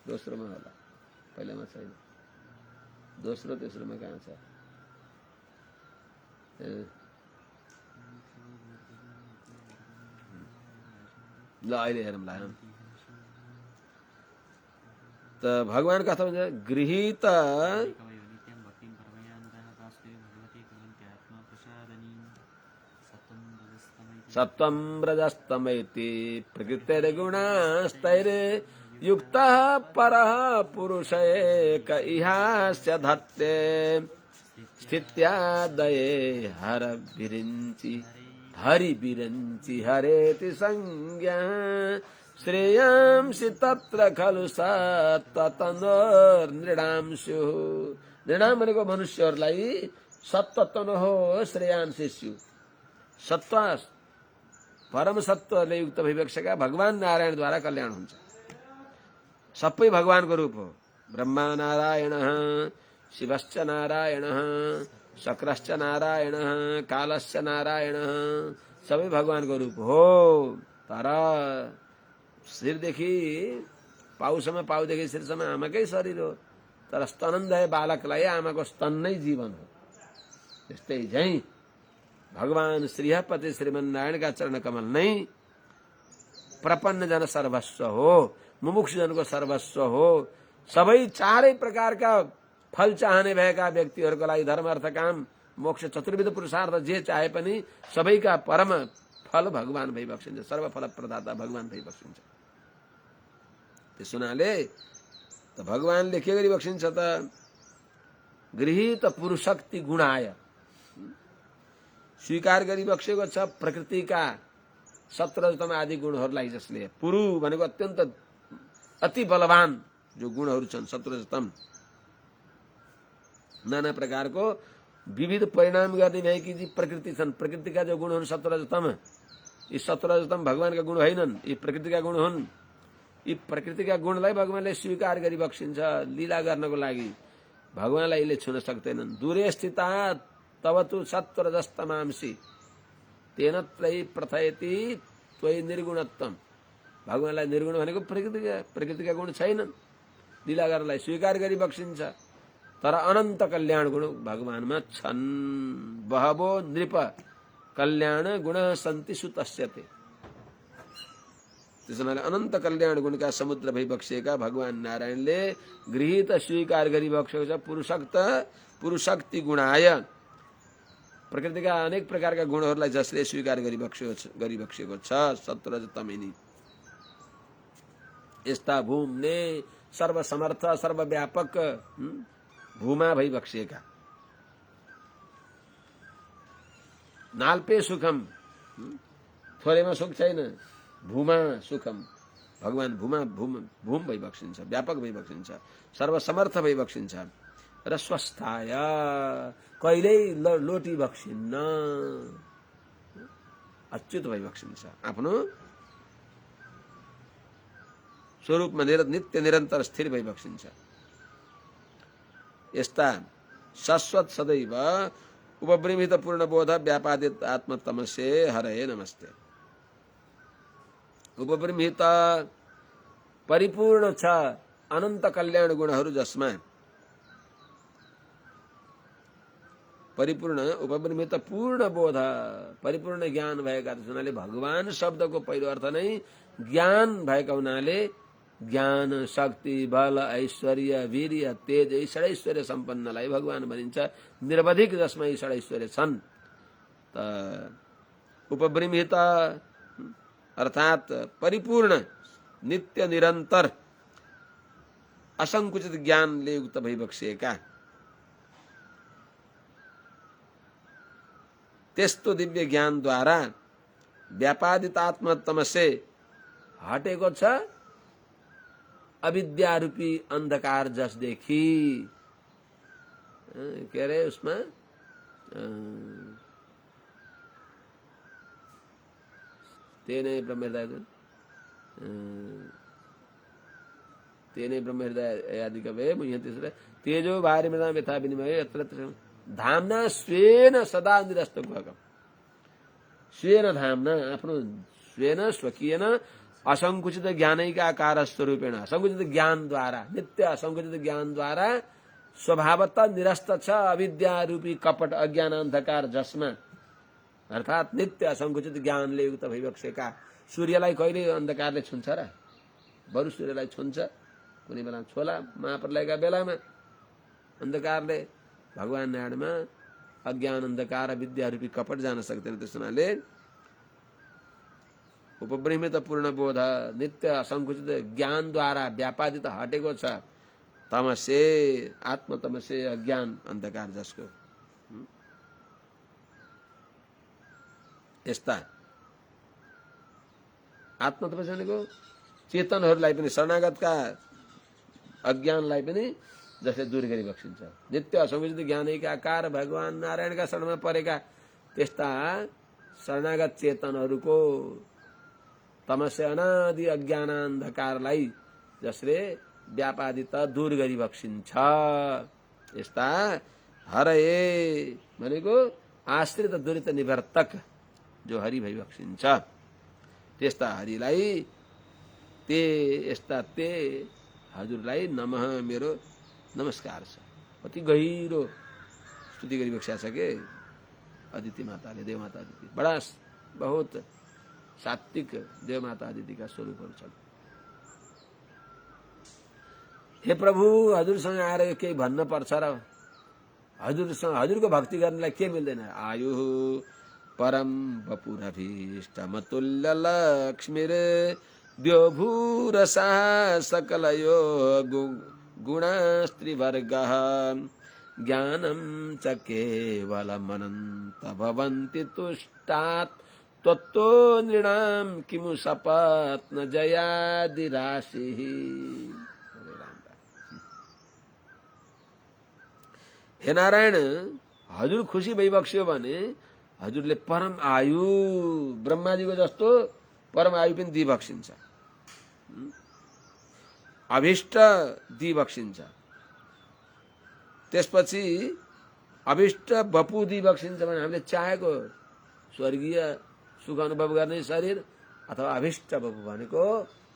दोस्रोमा होला, पहिलामा छैन, दोस्रो तेस्रोमा कहाँ छ? ल अहिले हेरौँला। त भगवान कथा भन्छ गृहीत सत्वं रजस्तमैति प्रकृतिर्गुणास्तैर्युक्तः परः पुरुष एक इहास्य धत्ते स्थित्यादये हरिविरञ्चि हरेति संज्ञा श्रेयांसि तत्र खलु सत्ततनोर्नृणांशु। नृणाम भनेको मनुष्यहरूलाई सत्ततन हो श्रेयांसिस्यु। सत्व परम सत्वले युक्त भइबक्सेका भगवान नारायणद्वारा कल्याण हुन्छ। सबै भगवानको रूप हो। ब्रह्मा नारायण, शिवश्च नारायण, शक्रश्च नारायण, कालश्च नारायण, सबै भगवानको रूप हो। तर शिरदेखि पाउसम्म, पाउदेखि शिरसम्म आमाकै शरीर हो। तर स्तनन्दय बालकलाई आमाको स्तन नै जीवन हो। त्यस्तै झैं भगवान श्रीहपति श्रीमन्नारायणका चरण कमल नै प्रपन्न जन सर्वस्व हो, मुमुक्षु जनको सर्वस्व हो। सबै चारै प्रकारका फल चाहने भएका व्यक्तिहरूको लागि धर्म अर्थ काम मोक्ष चतुर्विध पुरुषार्थ जे चाहे पनि सबैका परम फल भगवान भइबक्सिन्छ। सर्वफल प्रदाता भगवान भइबक्सिन्छ। त्यस हुनाले त भगवानले के गरिबक्सिन्छ त गृहीत पुरुषक्ति गुणाय स्वीकार गरिबक्सेको छ प्रकृतिका सत्रजतम आदि गुणहरूलाई। जसले पुरु भनेको अत्यन्त अति बलवान जो गुणहरू छन् सत्रजतम, नाना प्रकारको विविध परिणाम गर्ने भएकी जी प्रकृति छन्। प्रकृतिका जो गुण हुन् सत्रजतम, यी सत्रजतम भगवानका गुण होइनन्, यी प्रकृतिका गुण हुन्। यी प्रकृतिका गुणलाई भगवानले स्वीकार गरिबक्सिन्छ लीला गर्नको लागि। भगवानलाई यसले छुन सक्दैनन्। दूरे स्थिता तव तु सत्वरजस्तमांसि तेन त्रयी प्रथयति त्वयि निर्गुणत्वम। भगवानलाई निर्गुण भनेको प्रकृतिका गुण छैनन्। लीला गर्नलाई स्वीकार गरिबक्सिन्छ। तर अनन्त कल्याण गुण भगवानमा छन्। बहवो नृप कल्याण गुण सन्ति सुतस्यते। त्यसैले अनन्त कल्याण गुणका समुद्र भइबक्सेका भगवान नारायणले गृहीत स्वीकार गरिबक्सेको छ पुरुषक्ति गुणाय। प्रकृतिका अनेक प्रकारका गुणहरूलाई जसले स्वीकार गरिबक्सेको छ सत्रजतमिनी। यस्ता भूमने सर्वसमर्थ सर्वव्यापक भूमा भइबक्सेका नाल्पे सुखम, थोरैमा सुख छैन, भूमा सुखम। भगवान भूम भइबक्सिन्छ, व्यापक भइबक्सिन्छ, सर्वसमर्थ भइबक्सिन्छ र स्वस्थाय कहिल्यै लोटी बक्सिन्न, अच्युत भइबक्सिन्छ। आफ्नो स्वरूपमा नित्य निरन्तर स्थिर भइबक्सिन्छ। यस्ता शाश्वत सदैव उपब्रह्मित पूर्णबोध व्यापादित आत्मतमसे हरये नमस्ते। उपब्रह्मित परिपूर्ण छ अनन्त कल्याण गुणहरू जसमा परिपूर्ण उपब्रह्मित पूर्ण बोध परिपूर्ण ज्ञान भएका हुनाले भगवान शब्दको पहिलो अर्थ नै ज्ञान भएका हुनाले ज्ञान शक्ति बल ऐश्वर्य वीर्य तेज षडैश्वर्य सम्पन्नलाई भगवान भनिन्छ। निरवधिक जसमा यी षडैश्वर्य छन्। त उपब्रह्मित अर्थात परिपूर्ण नित्य निरन्तर असंकुचित ज्ञानले युक्त भइबक्सिएका त्यस्तो दिव्य ज्ञानद्वारा व्यापादित आत्मतमसे हटेको छ अविद्यारूपी अन्धकार जसदेखि। के अरे उसमा तेनै ब्रह्महृदय तेनै ब्रह्महृदय आदि कवे मुह्यन्ति तेजो भारी मृदा यथा विनिमय यत्र धामना स्वेन सदा निरस्त गुहकम स्वेन धामना आफ्नो स्वेन स्वकीयन असंकुचित ज्ञानैकाकार स्वरूपेण असंकुचित ज्ञानद्वारा नित्य असंकुचित ज्ञानद्वारा स्वभावतः निरस्त छ अविद्या रूपी कपट अज्ञान अन्धकार जसमा अर्थात नित्य असंकुचित ज्ञानले युक्त भइबक्सेका सूर्यलाई कहिले अन्धकारले छुन्छ र बरु सूर्यलाई छुन्छ कुनै बेला छोला महाप्रलयका बेलामा अन्धकारले भगवान नारायणमा अज्ञान अन्धकार विद्या रूपी कपट जान सक्दैन त्यस हुनाले उपब्रह्मित पूर्ण बोध नित्य असंकुचित ज्ञानद्वारा व्यापादित हटेको छ तमसे आत्मतमसे अज्ञान अन्धकार जसको यस्ता आत्मतमसे भनेको चेतनहरूलाई पनि शरणागतका अज्ञानलाई पनि जसले दूर गरी बक्सिन्छ नित्य असंकुचित ज्ञानैकाकार भगवान नारायणका शरणमा परेका त्यस्ता शरणागत चेतनहरूको तमसे अनादि अज्ञानान्धकारलाई जसले व्यापादित दूर गरी बक्सिन्छ यस्ता हरये भनेको आश्रित दुरित निवर्तक जो हरि भई बक्सिन्छ त्यस्ता हरिलाई ते यस्ता ते हजुरलाई नमः मेरो नमस्कार छ अति गहिरो स्तुति गरी बक्स्या छ के अदिति माताले देवमाता अदिति बडा बहुत सात्विक देवमाता अदितिका स्वरूपहरू छन् हे प्रभु हजुरसँग आएर केही भन्न पर्छ र हजुरसँग हजुरको भक्ति गर्नलाई के मिल्दैन आयु परम वपुरभीष्टमतुल्य लक्ष्मीर द्योभूरसा सकलयो गुणास्त्रिवर्गः ज्ञानं च केवलमनन्त भवन्ति तुष्टात् त्वत्तो नृणां किमु सपत्न जयादिराशिः। हे नारायण हजुर खुसी भइबक्स्यो भने हजुरले परम आयु ब्रह्माजीको जस्तो परम आयु पनि दिइबक्सिन्छ अभिष्ट दिइबक्सिन्छ त्यसपछि अभिष्ट बपु दिइबक्सिन्छ भने हामीले चाहेको स्वर्गीय सुख अनुभव गर्ने शरीर अथवा अभिष्ट बपु भनेको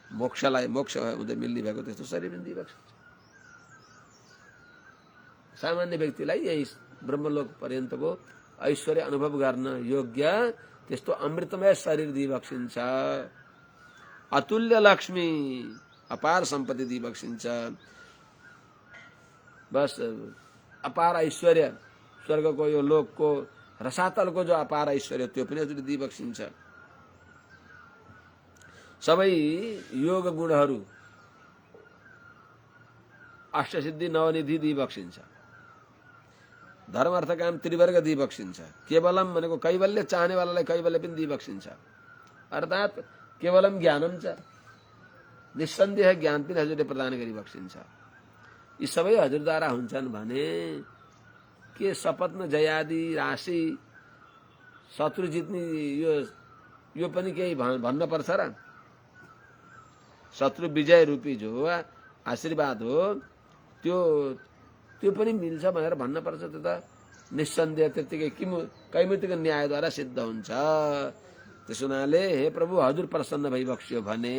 मोक्षलाई मोक्ष हुँदै मिल्ने भएको त्यस्तो शरीर पनि दिइबक्सिन्छ सामान्य व्यक्तिलाई यही ब्रह्मलोक पर्यन्तको ऐश्वर्य अनुभव गर्न योग्य त्यस्तो अमृतमय शरीर दिइबक्सिन्छ अतुल्य लक्ष्मी अपार सम्पत्ति दिइबक्सिन्छ बस अपार ऐश्वर्य स्वर्गको यो लोकको रसातलको जो अपार ऐश्वर्य त्यो पनि हजुरले दिइबक्सिन्छ सबै योग गुणहरू अष्टसिद्धि नवनिधि दिइबक्सिन्छ धर्म अर्थ काम त्रिवर्ग दिइबक्सिन्छ केवलम भनेको कैवल्य चाहनेवालालाई कैवल्य पनि दिइबक्सिन्छ अर्थात केवलम ज्ञानम छ निस्सन्देह ज्ञान पनि हजुरले प्रदान गरिबक्सिन्छ यी सबै हजुरद्वारा हुन्छन् भने के सपत्न जयादि राशि शत्रु जित्ने यो पनि केही भन्न पर्छ र शत्रु विजय रूपी जो आशीर्वाद हो त्यो पनि मिल्छ भनेर भन्न पर्छ त्यो त निस्सन्देह त्यतिकै कैमुतिक न्यायद्वारा सिद्ध हुन्छ त्यस हुनाले हे प्रभु हजुर प्रसन्न भइबक्स्यो भने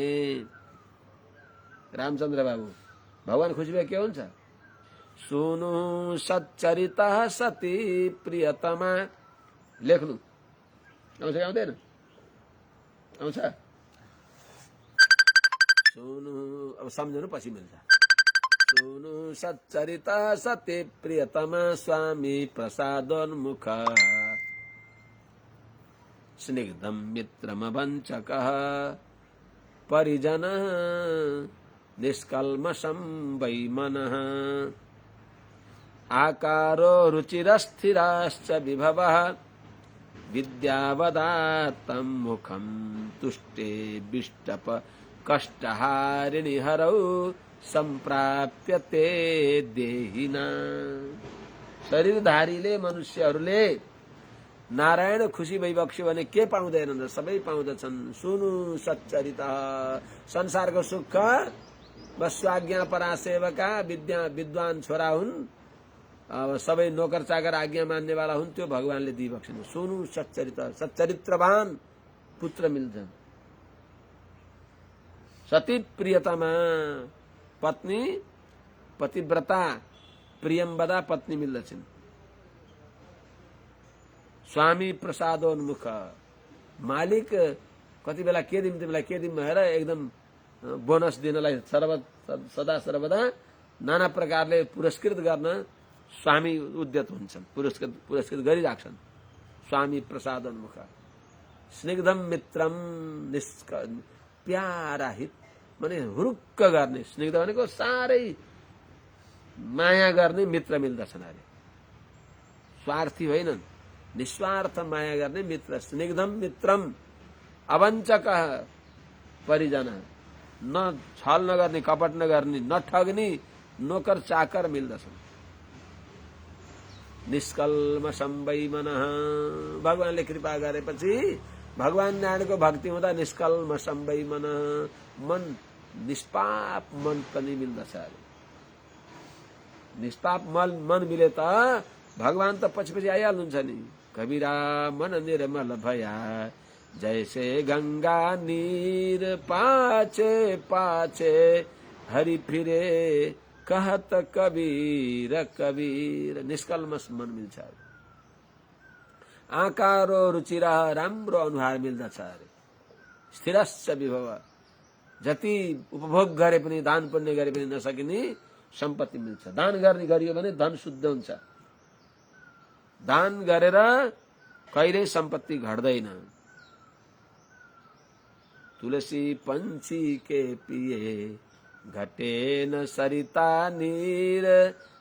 रामचन्द्र बाबु भगवान खुसी भए के हुन्छ सुनु सच्चरिता सती प्रियतमा लेख्नु आउँछ आउँदैन आउँछ सुनु अब सम्झनु पछि मिल्छ सुनु सच्चरिता सती प्रियतमा स्वामी प्रसादोन्मुख स्निग्धं मित्रमवञ्चकः परिजन निष्कल्मषं वै मनः आकारो रुचिरस्थिराश्च विभवः विद्यावदात्तं मुखं तुष्टे बिष्टप कष्टहारिणि हरौ सम्प्राप्यते देहिना शरीरधारीले मनुष्यहरूले नारायण खुसी भई बक्स्यो भने के पाउँदैनन् र सबै पाउँदछन्। सुनु सच्चरित संसारको सुख स्वाज्ञा परासेवका विद्वान छोरा हुन्, अब सबै नोकर चाकर आज्ञा मान्नेवाला हुन्, त्यो भगवानले दिइबक्सिनु। सुनु सच्चरित सच्चरित्रवान पुत्र मिल्छ। सती प्रियतमा पत्नी पतिव्रता प्रियम्बदा पत्नी मिल्दछन्। स्वामी प्रसादोन्मुख मालिक कति बेला के दिम तिमीलाई के दिम भनेर एकदम बोनस दिनलाई सदा सर्वदा नाना प्रकारले पुरस्कृत गर्न स्वामी उद्यत हुन्छन्, पुरस्कृत गरिराख्छन्। स्वामी प्रसादोन्मुख स्निग्धम मित्रम प्यारा हित माने हुरुक्क गर्ने, स्निग्ध भनेको साह्रै माया गर्ने मित्र मिल्दछन् अरे। स्वार्थी होइनन्, निस्वार्थ माया गर्ने मित्र। स्निग्धम मित्रम अवञ्चक परिजन, न छल नगर्ने, कपट नगर्ने, न ठग्ने नोकर चाकर मिल्दछन्। निष्कल्मषं वै मनः भगवानले कृपा गरेपछि भगवान नारायणको भक्ति हुँदा निष्कल्मषं वै मनः मन निष्पाप मन पनि मिल्दछ अरे। निष्पाप मन मिले त भगवान त पछि पछि आइहाल्नुहुन्छ नि। कबीरा मन निर्मल भया जैसे गंगा नीर पाछे पाछे हरि फिरे कहत कबीर कबीर। निष्कल्मष मन मिल्छ अरे। आकारो रुचिरा राम्रो अनुहार मिल्दछ अरे। स्थिरश्च विभव जति उपभोग गरे पनि दान पुण्य गरे पनि नसकिने सम्पत्ति मिल्छ। दान गर्ने गरियो भने धन शुद्ध हुन्छ। दान गरेर कहिल्यै सम्पत्ति घट्दैन। तुलसी पंछी के पिए घटे न सरिता नीर,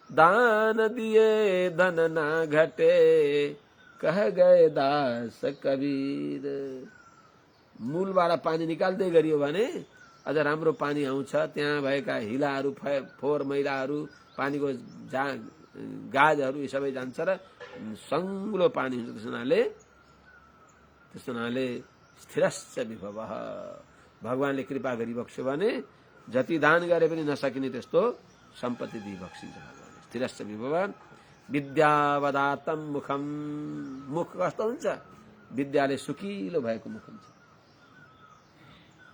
दान दिए धन ना घटे कह गए दास कबीर। मूलबाट पानी निकाल्दै गरियो भने अझ राम्रो पानी आउँछ। त्यहाँ भएका हिलाहरू फोहोर मैलाहरू पानीको गाजहरू यी सबै जान्छ र सङ्लो पानी हुन्छ। त्यस हुनाले स्थिरश्च विभव भगवानले कृपा गरिबक्स्यो भने जति दान गरे पनि नसकिने त्यस्तो सम्पत्ति दिइबक्सिन्छ भगवानले। स्थिरश्च विभव विद्यावदातं मुखम, मुख कस्तो हुन्छ? विद्याले सुकिलो भएको मुख हुन्छ।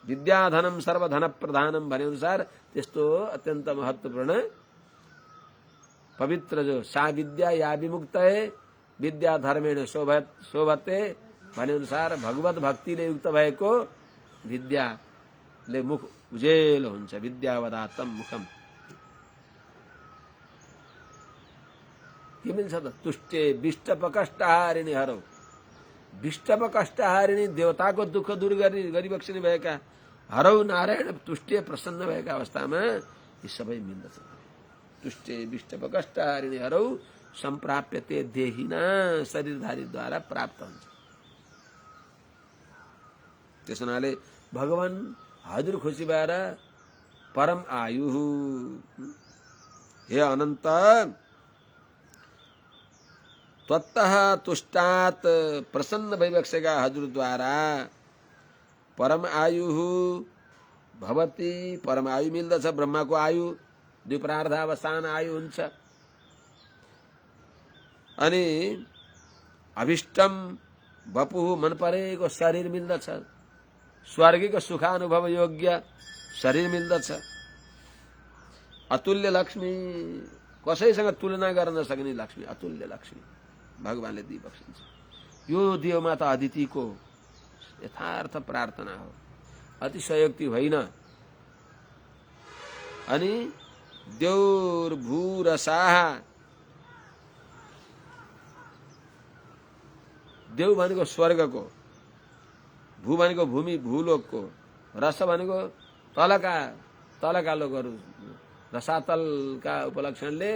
विद्याधनम सर्वधन प्रधानम भने अनुसार त्यस्तो अत्यन्त महत्वपूर्ण पवित्र जो सा विद्या या विमुक्त विद्या धर्मेण शोभते भने अनुसार भगवत भक्तिले युक्त भएको विद्याले मुख उजेलो हुन्छ। विद्यावदातं मुखम के मिल्छ त? तुष्टे विष्टप कष्टहारिणी हरौ। विष्टप कष्टहारिणी देवताको दुःख दूर गरिबक्सिने भएका हरौ नारायण तुष्टे प्रसन्न भएका अवस्थामा यी सबै मिल्दछ। तुष्टे विष्टप कष्टहारिणी हरौ सम्प्राप्यते देहिना शरीरधारीद्वारा प्राप्त हुन्छ। त्यस हुनाले भगवान हजुर खुसी भएर परम आयु हे अनन्त त्वत्तः तुष्टात प्रसन्न भइबक्सेका हजुरद्वारा परम आयु भवती। परम आयु मिल्दछ। ब्रह्माको आयु द्विप्रार्धावसान आयु हुन्छ। अनि अभिष्टम वपुः मन परेको शरीर मिल्दछ। स्वर्गीको सुखानुभव योग्य शरीर मिल्दछ। अतुल्य लक्ष्मी कसैसँग तुलना गर्न नसक्ने लक्ष्मी, अतुल्य लक्ष्मी भगवानले दिइबक्सिन्छ। यो देवमाता अदितिको यथार्थ प्रार्थना हो, अतिशयोक्ति होइन। अनि देउर्भूरसाह, देव भनेको स्वर्गको, भू भनेको भूमि भूलोकको, रस भनेको तलका लोकहरू। रसातलका उपलक्षणले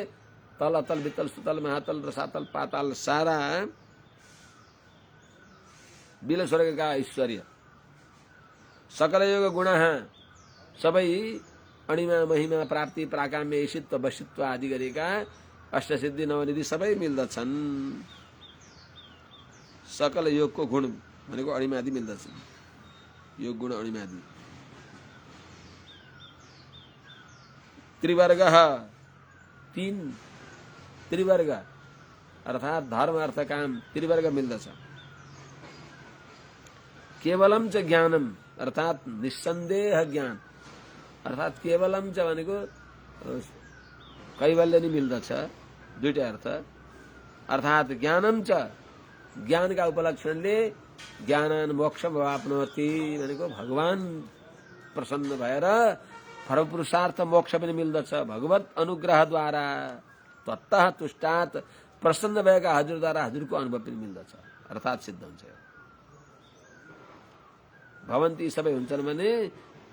तल अतल वितल सुतल महातल रसातल पाताल सारा बिल स्वर्गका ऐश्वर्य सकल योग गुण सबै अणिमा महिमा प्राप्ति प्राकाम्य ईशित्व वशित्व आदि गरेका अष्टसिद्धि नवनिधि सबै मिल्दछन्। सकल योगको गुण भनेको अणिमादि मिल्दछ। योग गुण अणिमादि। त्रिवर्ग, तीन त्रिवर्ग अर्थात धर्म अर्थ काम त्रिवर्ग मिल्दछ। केवलम च ज्ञानम अर्थात निसन्देह ज्ञान, अर्थात केवलम च भनेको कैवल्य नि मिल्दछ, दुईटै अर्थ। अर्थात ज्ञानम च ज्ञानका उपलक्षणले ज्ञानान मोक्ष वाप्नोति भनेको भगवान प्रसन्न भएर परमपुरुषार्थ मोक्ष पनि मिल्दछ भगवत अनुग्रहद्वारा। तत्तः तुष्टात् प्रसन्न भएका हजुरद्वारा हजुरको अनुभव पनि मिल्दछ, अर्थात सिद्ध हुन्छ। भवन्ती सबै हुन्छन् भने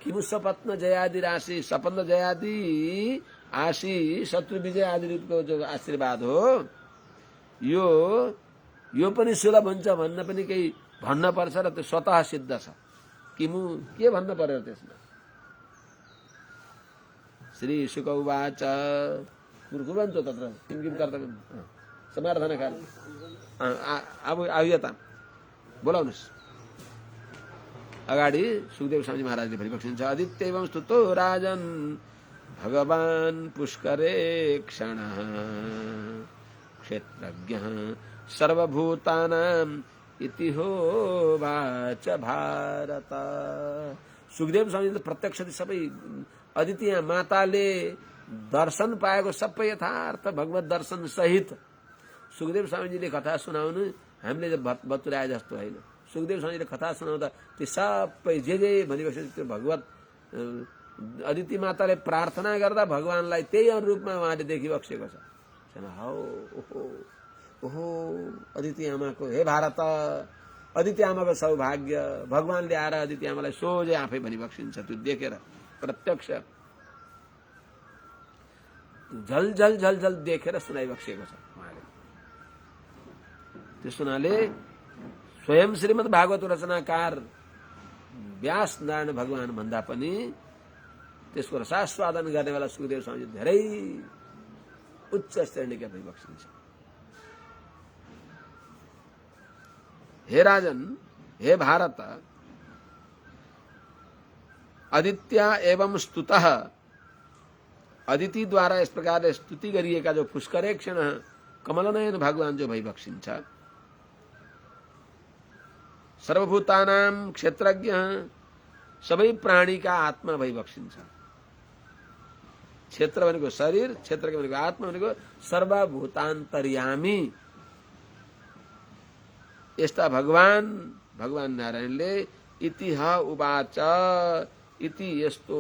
किमु सपत्न जयादि राशि, सपन्न जयादि आशी शत्रु विजय आदि रूपको जो आशीर्वाद हो, यो पनि सुलभ हुन्छ भन्न पनि केही भन्न पर्छ र त्यो स्वतः सिद्ध छ। किमु के भन्न पर्यो त्यसमा? श्री शुक उवाच कुर्कुर्वन्तु तत्र किं किं कर्तव्यं समाधानकाल अब आयुता बोलाउनुस्। अगाडि सुखदेव स्वामी महाराजले भनिबक्सिन्छ। आदित्यैवं स्तुतो राजन् भगवान् पुष्करे क्षणः क्षेत्रज्ञः सर्वभूतानाम् इति होवाच भारत। सुखदेव स्वामीले प्रत्यक्ष सबै अदिति माताले दर्शन पाएको सबै यथार्थ भगवत दर्शन सहित सुखदेव स्वामीजीले कथा सुनाउनु हामीले बतुराए जस्तो होइन। सुखदेव स्वामीले कथा सुनाउँदा ती सबै जे भनेपछि त्यो भगवत अदिति माताले प्रार्थना गर्दा भगवानलाई त्यही अनुरूपमा उहाँले देखिबक्सेको छ। ओहो अदिति आमाको, हे भारत अदिति आमाको सौभाग्य, भगवानले आएर अदिति आमालाई सोझै आफै भनिबक्सिन्छ। त्यो देखेर प्रत्यक्ष झल झल झल झल देखेर सुनाइबक्सिएको छ उहाँले। त्यस हुनाले स्वयं श्रीमद् भागवत रचनाकार व्यास नारायण भगवान भन्दा पनि त्यसको रसास्वादन गर्नेवाला सुखदेव स्वामी धेरै उच्च श्रेणीका भइबक्सिन्छ। हे राजन, हे भारत, आदित्य एवं स्तुतः अदिति द्वारा इस प्रकार स्तुति गरिएका जो पुष्करे क्षण कमलनयन भगवान जो भइबक्सिन्छ, सर्वभूतानां क्षेत्रज्ञ सबै प्राणीका आत्मा भइबक्सिन्छ। क्षेत्र भनेको शरीर, क्षेत्रज्ञ भनेको आत्मा भनेको सर्वभूतान्तर्यामी यस्ता भगवान नारायणले इति ह उवाच इति यस्तो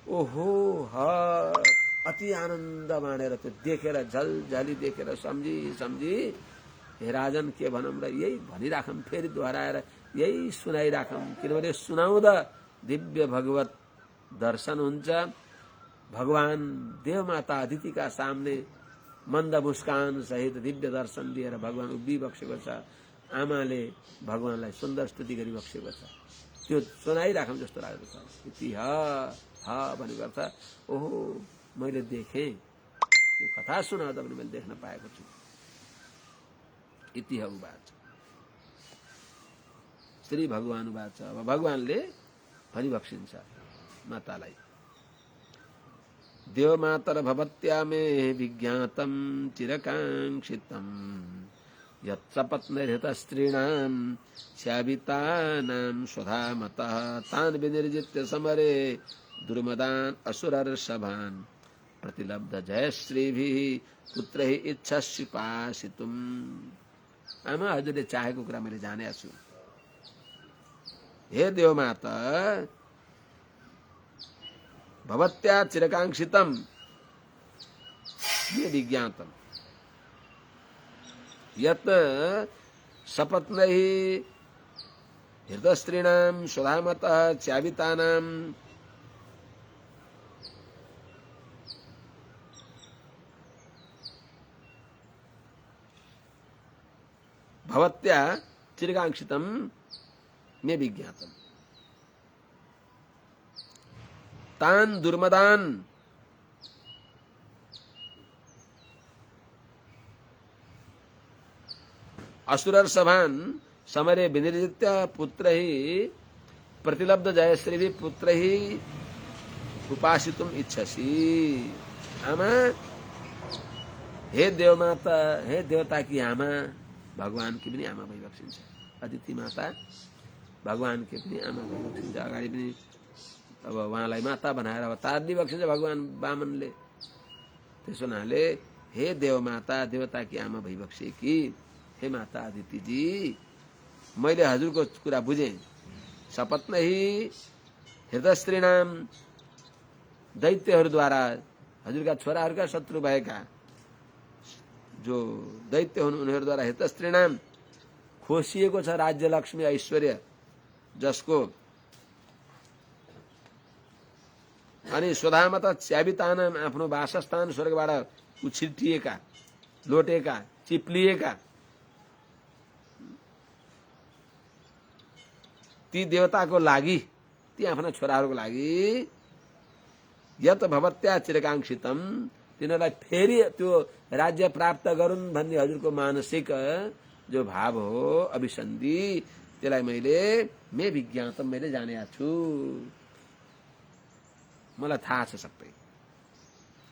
ओहो ह अति आनन्द मानेर त्यो देखेर झलझली देखेर सम्झी हे राजन के भनौं र यही भनिराखौं, फेरि दोहोऱ्याएर यही सुनाइराखौं। किनभने सुनाउँदा दिव्य भगवत दर्शन हुन्छ। भगवान देवमाता अदितिका सामने मन्द मुस्कान सहित दिव्य दर्शन दिएर भगवान उभिबक्सेको छ। आमाले भगवानलाई सुन्दर स्तुति गरिबक्सेको छ। त्यो सुनाइराखौं जस्तो लागेको छ। इति ह भनेको अर्थ ओहो मैले देखेँ, यो कथा सुनाउँदा पनि मैले देख्न पाएको छु। इति ह उवाच श्री भगवान उवाच। अब भगवानले भनिबक्सिन्छ मातालाई। देवमातर भवत्या मे विज्ञातं चिरकाङ्क्षितं यत्सपत्नैर्हृतस्त्रीणां स्यावितानां स्वधामतः तान् विनिर्जित्य समरे दुर्मदान् असुरर्षभान् प्रतिलब्ध जयश्रीभिः पुत्रैः इच्छसि पासितुम्। आमा हजुरले चाहेको कुरा मैले जानेको छु। हे देवमाता, भवत्या चिरकाङ्क्षितं ये विज्ञातं यत् सपत्नैः हृतस्त्रीणां स्वधामतः च्यावितानां भवत्या चिरकाङ्क्षितं मे विज्ञातं तान् दुर्मदान् असुरर सभान समरे विनिर्जित्य पुत्र ही प्रतिलब्ध जयश्री भी पुत्र ही उपासितुम इच्छसी। आमा, हे देवमाता, हे देवता की आमा, भगवान की पनि आमा भइबक्सिन्छ। अदिति माता भगवान की पनि आमा भइबक्सिन्छ। अगाडि पनि अब उहाँलाई माता बनाएर अवतार दिइबक्सिन्छ भगवान वामनले। त्यसो हुनाले हे देवमाता, देवता की आमा भइबक्सेकी हे माता अदिति जी, मैले हजुरको कुरा बुझेँ। शपथ नहीं हृदयस्त्रीनाम दैत्यहरूद्वारा हजुरका छोराहरूका शत्रु भएका जो दैत्य हुन् उनीहरूद्वारा हृतस्त्रीनाम खोसिएको छ राज्य लक्ष्मी ऐश्वर्य जसको, अनि स्वधामत च्याबितानाम आफ्नो वासस्थान स्वर्गबाट उछिटिएका, लोटेका, चिप्लिएका ती देवताको लागि, ती आफ्ना छोराहरूको लागि यत भवत्या चिरकांक्षितम, तिनीहरूलाई फेरि त्यो राज्य प्राप्त गरून् भन्ने हजुरको मानसिक जो भाव हो अभिसन्धि, त्यसलाई मे विज्ञातम, मैले जानेको छु, मलाई थाहा छ सबै।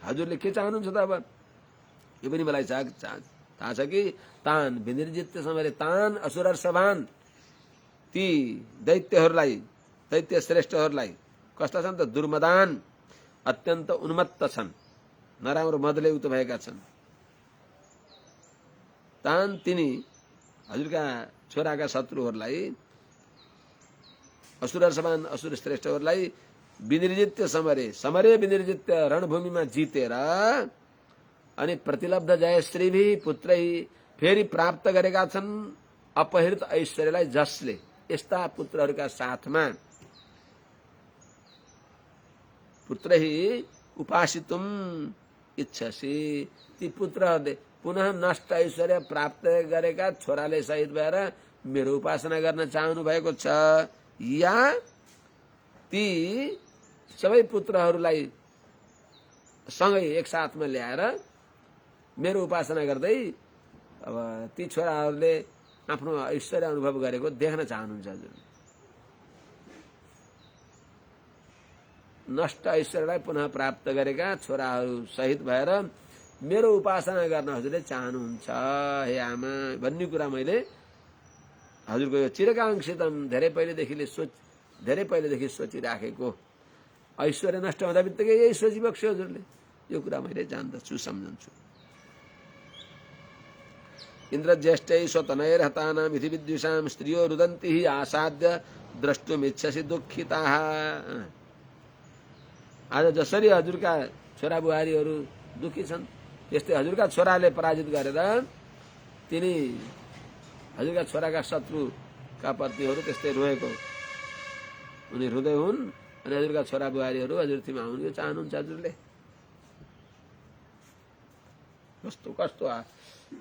हजुरले के चाहनुहुन्छ त अब? यो पनि मलाई थाहा छ कि तान विनिर्जित समयले तान असुरर सभान, ती दैत्यहरूलाई, दैत्य श्रेष्ठहरूलाई कस्ता छन् त? दुर्मदान, अत्यन्त उन्मत्त छन्, नराम्रो मदले उत भएका छन्। तान तिनी हजुरका छोराका शत्रुहरूलाई, असुरर समान असुर श्रेष्ठहरूलाई विनिर्जित्य समरे, समरे विनिर्जित्य रणभूमिमा जितेर अनि प्रतिलब्ध जयश्री भी पुत्रै फेरि प्राप्त गरेका छन् अपहृत ऐश्वर्यलाई, जसले यस्ता पुत्रहरूका साथमा पुत्र ही उपासितुम इच्छसी, ती पुत्रहरूले पुनः नष्ट ऐश्वर्य प्राप्त गरेका छोराले सहित भएर मेरो उपासना गर्न चाहनु भएको छ, या ती सबै पुत्रहरूलाई सँगै एकसाथमा ल्याएर मेरो उपासना गर्दै अब ती छोराहरूले आफ्नो ऐश्वर्य अनुभव गरेको देख्न चाहनुहुन्छ हजुर। नष्ट ऐश्वर्यलाई पुनः प्राप्त गरेका छोराहरू सहित भएर मेरो उपासना गर्न हजुरले चाहनुहुन्छ हे आमा भन्ने कुरा मैले हजुरको यो चिरकांक्षितम, धेरै पहिलेदेखि सोचिराखेको ऐश्वर्य नष्ट हुँदा बित्तिकै यही सोचिबक्स्यो हजुरले। यो कुरा मैले जान्दछु, सम्झन्छु। इन्द्र ज्येष्ठै स्वतनैर्हतानां इति विद्विषां स्त्रियो रुदन्ति हि आसाद्य द्रष्टुमिच्छसि दुःखिताः। आज जसरी हजुरका छोरा बुहारीहरू दुखी छन्, त्यस्तै हजुरका छोराले पराजित गरेर तिनी हजुरका छोराका शत्रुका पत्नीहरू त्यस्तै रोएको उनी रुँदै हुन्, अनि हजुरका छोरा बुहारीहरू हजुरथिमा आउनु यो चाहनुहुन्छ हजुरले।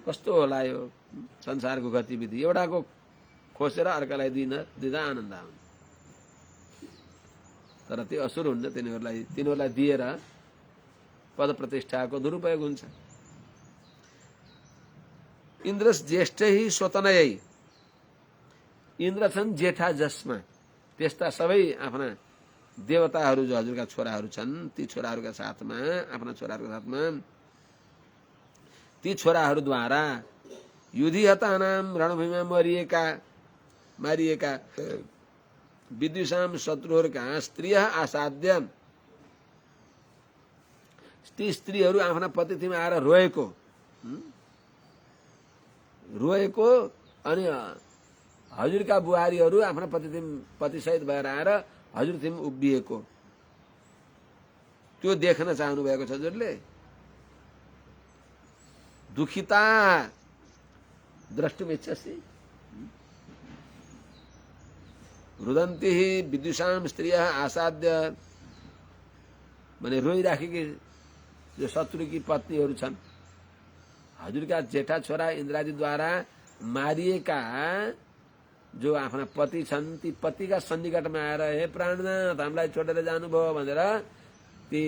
कस्तो होला यो संसारको गतिविधि? एउटाको खोसेर अर्कालाई दिँदा आनन्द आउने, तर त्यो असुर हुन्छ। तिनीहरूलाई दिएर पद प्रतिष्ठाको दुरुपयोग हुन्छ। इन्द्रस ज्येष्ठै स्वतनयै, इन्द्र छन् जेठा जसमा, त्यस्ता सबै आफ्ना देवताहरू जो हजुरका छोराहरू छन्, ती छोराहरूका साथमा, आफ्ना छोराहरूको साथमा ती छोराहरूद्वारा युधिहतानाम रणभूमिमा मारिएका विद्विषाम शत्रुहरूका स्त्रिय आसाध्य, ती स्त्रीहरू आफ्ना पतिथिमा आएर रोएको अनि हजुरका बुहारीहरू आफ्ना पतिसहित भएर आएर हजुरथिम उभिएको, त्यो देख्न चाहनु भएको छ हजुरले। दुखिता द्रष्टुमिच्छसि, रुदन्ति हि विद्विषाम स्त्रियः आसाद्य, भने रोइराखेकी जो शत्रुकी पत्नीहरू छन्, हजुरका जेठा छोरा इन्द्रादिद्वारा मारिएका जो आफ्ना पति छन्, ती पतिका सन्निकटमा आएर हे प्राणनाथ हामीलाई छोडेर जानुभयो भनेर ती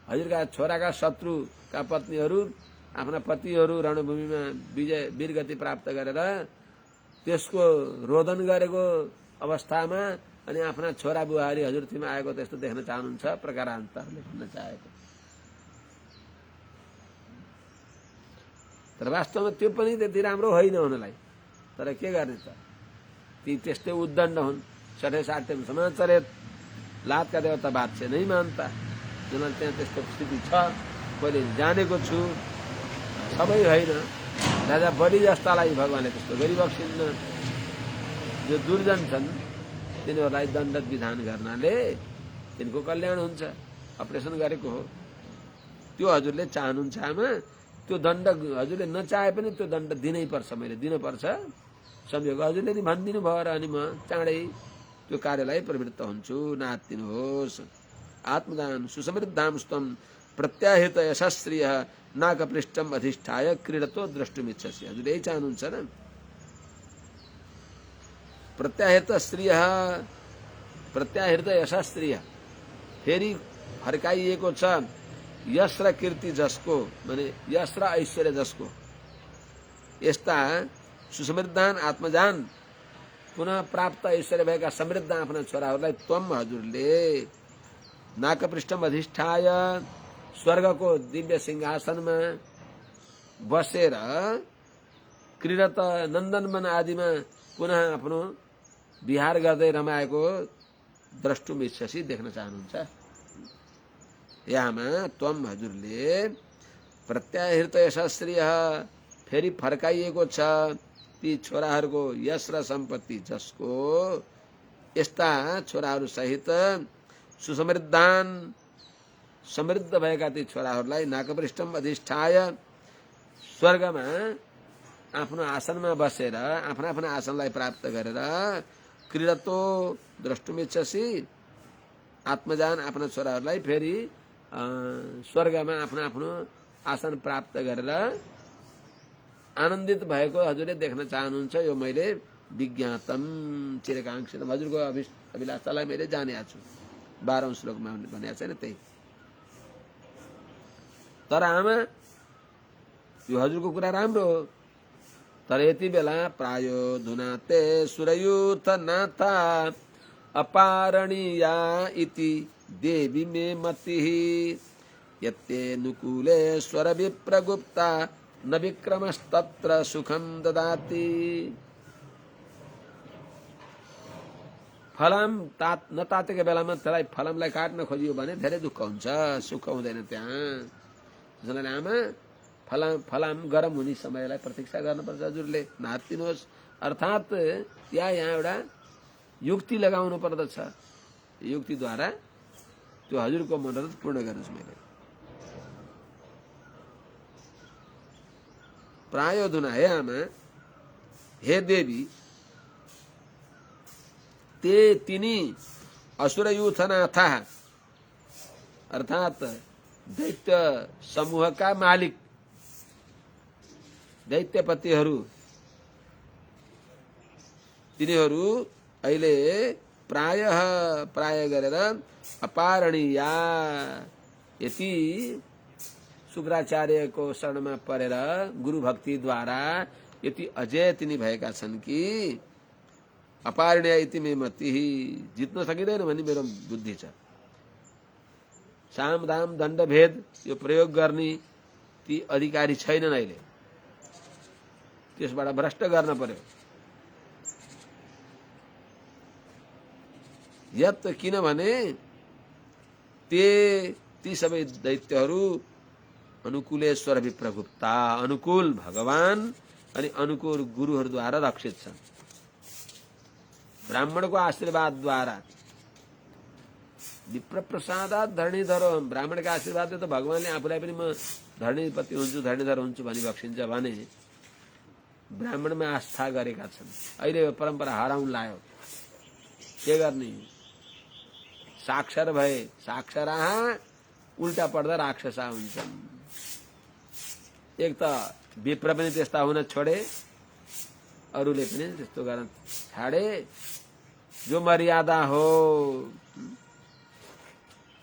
हजुरका छोराका शत्रुका पत्नीहरू आफ्ना पतिहरू रणभूमिमा वीरगति प्राप्त गरेर त्यसको रोदन गरेको अवस्थामा अनि आफ्ना छोरा बुहारी हजुरथीमा आएको त्यस्तो देख्न चाहनुहुन्छ प्रकारान्तरले भन्न चाहेको। तर वास्तवमा त्यो पनि त्यति राम्रो होइन हुनलाई। तर के गर्ने त, ती त्यस्तै उद्दण्ड हुन्। सठे साठे समाचरित लातका देवता बात चाहिँ नै मान्ता, जुन त्यहाँ त्यस्तो स्थिति छ। मैले जानेको छु, सबै होइन, राजा बलि जस्तालाई भगवानले त्यस्तो गरिबक्सिन्न। जो दुर्जन छन् तिनीहरूलाई दण्ड विधान गर्नाले तिनको कल्याण हुन्छ। अपरेसन गरेको हो त्यो हजुरले चाहनुहुन्छ आमा, त्यो दण्ड हजुरले नचाहे पनि त्यो दण्ड दिनै पर्छ, मैले दिनुपर्छ सम्झेको। हजुरले नि भनिदिनु भयो र अनि म चाँडै त्यो कार्यलाई प्रवृत्त हुन्छु। नात्तिनुहोस्। आत्मदान सुसमृद्धांस्तम प्रत्याहित यशस्त्रिय नाकपृष्ठम अधिष्ठाय क्रीडतो द्रष्टुमिच्छसि। हजुरले यही चाहनुहुन्छ न। प्रत्याहित स्त्रिय, प्रत्याहित यशस्त्रिय, फेरि फर्काइएको छ यश र कीर्ति जसको, माने यश र ऐश्वर्य जसको, यस्ता सुसमृद्धान आत्मजान पुनः प्राप्त ऐश्वर्य भएका समृद्ध आफ्ना छोराहरूलाई त्वम हजुरले नाकपृष्ठम अधिष्ठाय स्वर्गको दिव्य सिंहासनमा बसेर क्रीडत नन्दनवन आदिमा पुनः आफ्नो विहार गर्दै रमाएको द्रष्टुम इच्छसी, देख्न चाहनुहुन्छ। यहाँमा त्वम हजुरले प्रत्याहृत यशस्त्रिय, फेरि फर्काइएको छ ती छोराहरूको यश र सम्पत्ति जसको, यस्ता छोराहरू सहित सुसमृद्धान समृद्ध भएका ती छोराहरूलाई नाकपृष्ठम अधिष्ठाय स्वर्गमा आफ्नो आसनमा बसेर आफ्ना आफ्ना आसनलाई प्राप्त गरेर क्रीडतो द्रष्टुमिच्छसि, आत्मजान आफ्ना छोराहरूलाई फेरि स्वर्गमा आफ्नो आफ्नो आसन प्राप्त गरेर आनन्दित भएको हजुरले देख्न चाहनुहुन्छ। यो मैले विज्ञातम चिरकाङ्क्षितम, हजुरको अभिलाषालाई मैले जानेको छु। 12औं श्लोकमा भनेको छैन त्यही। तर आमा यो हजुरको कुरा राम्रो हो, तर यति बेला प्रायो धुनाते सुरयूथ नाथा अपारणीया इति देवी मे मतिः यत्तेऽनुकूले स्वर विप्रगुप्ता न विक्रमस्तत्र सुखम ददाति। फलाम न तातेको बेलामा त्यसलाई फलामलाई काट्न खोजियो भने धेरै दुःख हुन्छ, सुख हुँदैन त्यहाँ। त्यसैले आमा फलाम गरम हुने समयलाई प्रतीक्षा गर्नुपर्छ। हजुरले नात्तिनुहोस्। अर्थात् यहाँ एउटा युक्ति लगाउनु पर्दछ। युक्तिद्वारा त्यो हजुरको मनोरथ पूर्ण गर्नुहोस्। मैले प्रायोधुना, हे आमा, हे देवी, ते तिनी असुरयूथनाथा, अर्थात् दैत्य समूहका मालिक दैत्यपतिहरू, तिनीहरू अहिले प्राय गरेर अपारणीया, यति शुक्राचार्यको शरणमा परेर गुरु भक्तिद्वारा यति अजय तिनी भएका छन् कि अपारणीय इति मे मतिः, जित्न सकिँदैन भन्ने मेरो बुद्धि छ। साम दाम दण्ड भेद यो प्रयोग गर्ने ती अधिकारी छैनन् अहिले, त्यसबाट भ्रष्ट गर्न पर्यो। यत किनभने ती सबै दैत्यहरू अनुकूलेश्वर विप्रगुप्ता, अनुकूल भगवान अनि अनुकूल गुरुहरूद्वारा रक्षित छन्। ब्राह्मणको आशीर्वादद्वारा, विप्र प्रसादात धरणीधरो, ब्राह्मणको आशीर्वादले त भगवानले आफूलाई पनि म धरणीपति हुन्छु धरणीधर हुन्छु भनी बक्सिन्छ भने ब्राह्मणमा आस्था गरेका छन्। अहिले यो परम्परा हराउन लाग्यो। के गर्ने? साक्षर भए साक्षरा उल्टा पढ्दा राक्षसा हुन्छन्। एक त विप्र पनि त्यस्ता हुन छोडे, अरूले पनि त्यस्तो गर्न छाडे। जो मर्यादा हो,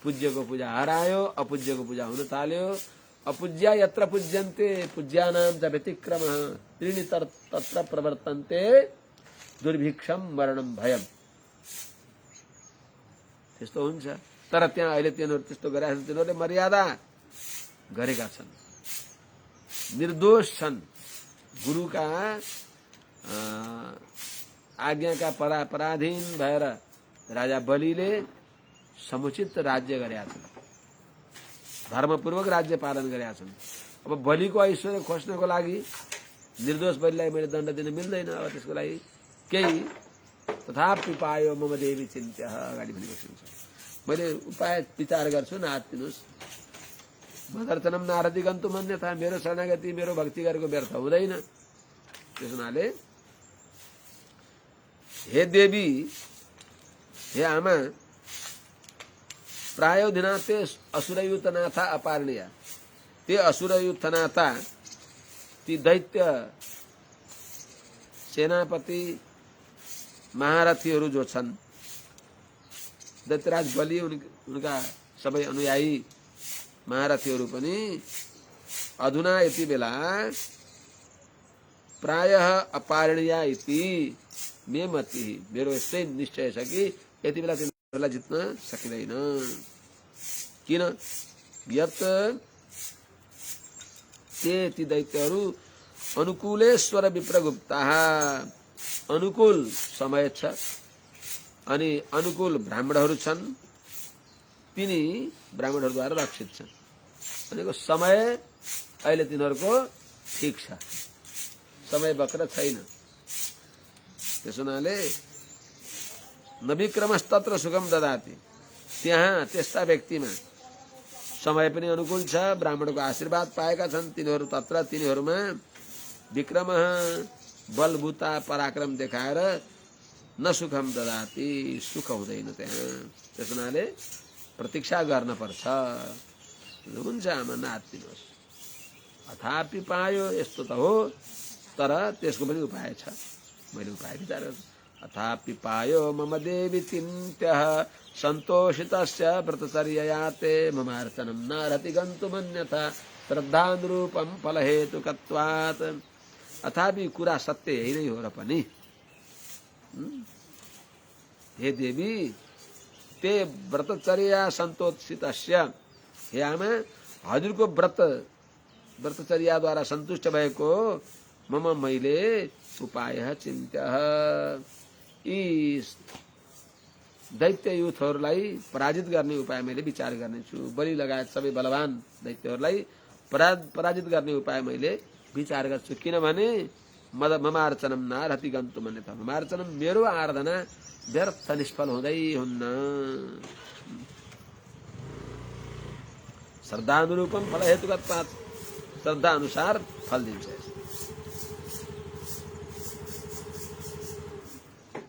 पूज्यको पूजा हरायो, अपूज्यको पूजा हुन थाल्यो। अपूज्या यत्र पूज्यन्ते पूज्यानां च व्यतिक्रमः त्रीणि तत्र प्रवर्तन्ते दुर्भिक्षम मरणम भयम। त्यस्तो हुन्छ। तर त्यहाँ अहिले तिनीहरू त्यस्तो गरेका छन्, तिनीहरूले मर्यादा गरेका छन्, निर्दोष छन्। गुरुका आज्ञाका पराधीन भएर राजा बलिले समुचित राज्य गरेका छन्, धर्मपूर्वक राज्य पालन गरेका छन्। अब बलिको ऐश्वर्य खोज्नको लागि निर्दोष बलिलाई मैले दण्ड दिन मिल्दैन। अब त्यसको लागि केही तथापि पायो मम देवी चिन्त्य अगाडि भनिबस्नु छ। मैले उपाय विचार गर्छु, नातिनुहोस्। मदर्शनम नारदी गन्तु मन्यथा, मेरो शरणागति मेरो भक्ति गरेको व्यर्थ हुँदैन। त्यस हुनाले हे देवी, हे आमा, प्रायोधिनाते असुरयुतनाथा अपारणीय, ते असुरयुतनाथा ती दैत्य सेनापति महारथीहरू जो छन्, दैत्यराज बलि उनका सबै अनुयायी महारथीहरू पनि अधुना यति बेला प्रायः अपारणीया इति मे मति, मेरो यस्तै निश्चय छ कि यति बेला तिनीहरूलाई जित्न सकिँदैन। किन? यत ते ती दैत्यहरू अनुकूलेश्वर विप्रगुप्ता, अनुकूल समय छ अनि अनुकूल ब्राह्मणहरू छन्, तिनी ब्राह्मणहरूद्वारा रक्षित छन्। भनेको समय अहिले तिनीहरूको ठिक छ, समय बक्र छैन। त्यसो हुनाले नविक्रमस्तत्र सुखम ददाति, त्यहाँ त्यस्ता व्यक्तिमा समय पनि अनुकूल छ, ब्राह्मणको आशीर्वाद पाएका छन् तिनीहरू तत्र, तिनीहरूमा विक्रम बलबुता पराक्रम देखाएर न सुखम ददाति, सुख हुँदैन त्यहाँ। त्यस हुनाले प्रतीक्षा गर्न पर्छ। हुन्छ आमा, नातिनुहोस्। अथापि पायो, यस्तो त हो, तर त्यसको पनि उपाय छ। मैले उपाय विचार गर्छु। अथापि पायो मम देवी चिन्त्यः सन्तोषितस्य व्रतचर्यया ते ममार्चनं नारति गन्तुमन्यथा श्रद्धानुरूपं फलहेतुकत्वात्। अथापि कुरा सत्य यही नै हो र पनि, हे देवी, ते व्रतचर्या सन्तोषितस्य, हे आमा, हजुरको व्रतचर्याद्वारा सन्तुष्ट भएको मम मैले उपाय चिन्त्यः, यी दैत्य युथहरूलाई पराजित गर्ने उपाय मैले विचार गर्नेछु। बलि लगायत सबै बलवान दैत्यहरूलाई पराजित गर्ने उपाय मैले विचार गर्छु। किनभने ममार्चनम नारति गन्तुम अन्यथा, ममार्चनम मेरो आराधना व्यर्थ निष्फल हुँदै हुन्न। श्रद्धानुरूपम फल हेतुकत्वात्, श्रद्धा अनुसार फल दिन्छ।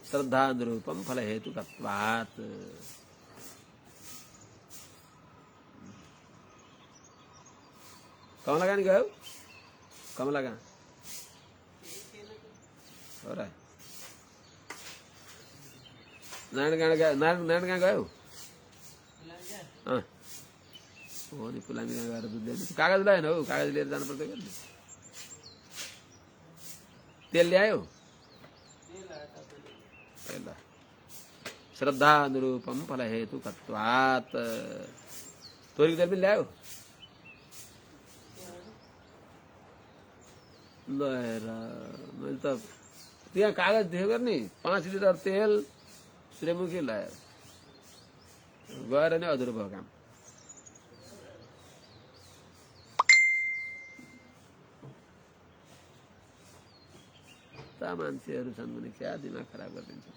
श्रद्धानुरूपम फल हेतुकत्वात्। कमला कहाँ गयो? कमला कहाँ हो रहा है? नारायण कहाँ गयो? हो नि, पुलामी कहाँ गएर दुध ल्याउनु। कागज ल्याएन हौ, कागज लिएर जानु पर्छ। क्या तेल ल्यायो? श्रद्धा अनुरूपम फल हेतुकत्वात्। तोरीको तेल पनि ल्यायो? मैले त त्यहाँ कागज देख्यो गर्ने 5 लिटर तेल सूर्यमुखी ल्यायो, गएर नै अधुरो भयो काम। मान्छेहरू छन् भने क्या दिमाग खराब गरिदिन्छ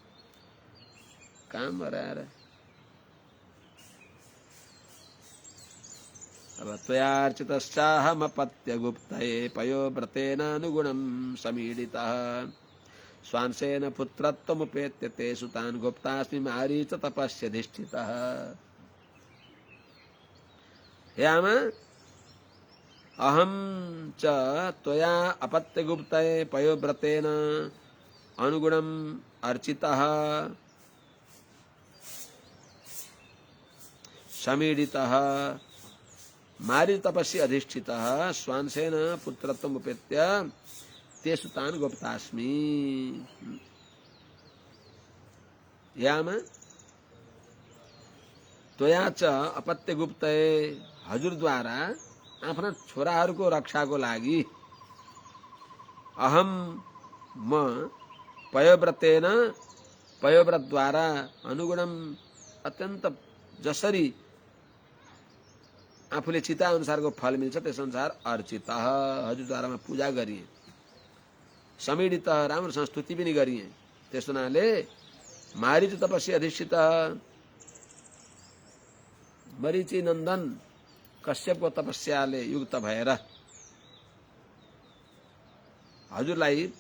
काम गराएर। अब त्वयार्चितश्चाहमपत्यगुप्तये पयोव्रतेनानुगुणं समीडितः स्वांसेन पुत्रत्वमुपेत्य ते सुतान् गुप्तास्मि मारीच तपस्यधिष्ठितः। हे आमा, अहं च त्वया अपत्यगुप्तये पयोव्रतेन अनुगुणम् अर्चितः समीडितः मारी तपस्या अधिष्ठितः स्वांसेन पुत्रत्वम् उपेत्य तेषु तान् गोप्तास्मि। याम त्वया च अपत्य गुप्तये हजुरद्वारा आफ्ना छोराहरूको रक्षाको लागि अहम म पयोव्रतेन पयोव्रतद्वारा अनुगुणम अत्यन्त जसरी आफूले चिता अनुसारको फल मिल्छ त्यस अनुसार अर्चित हजुरद्वारामा पूजा गरिए, समीडित राम्रोसँग स्तुति पनि गरिए। त्यस हुनाले मारीच तपस्या अधिष्ठित मरीचि नन्दन कश्यपको तपस्याले युक्त भएर हजुरलाई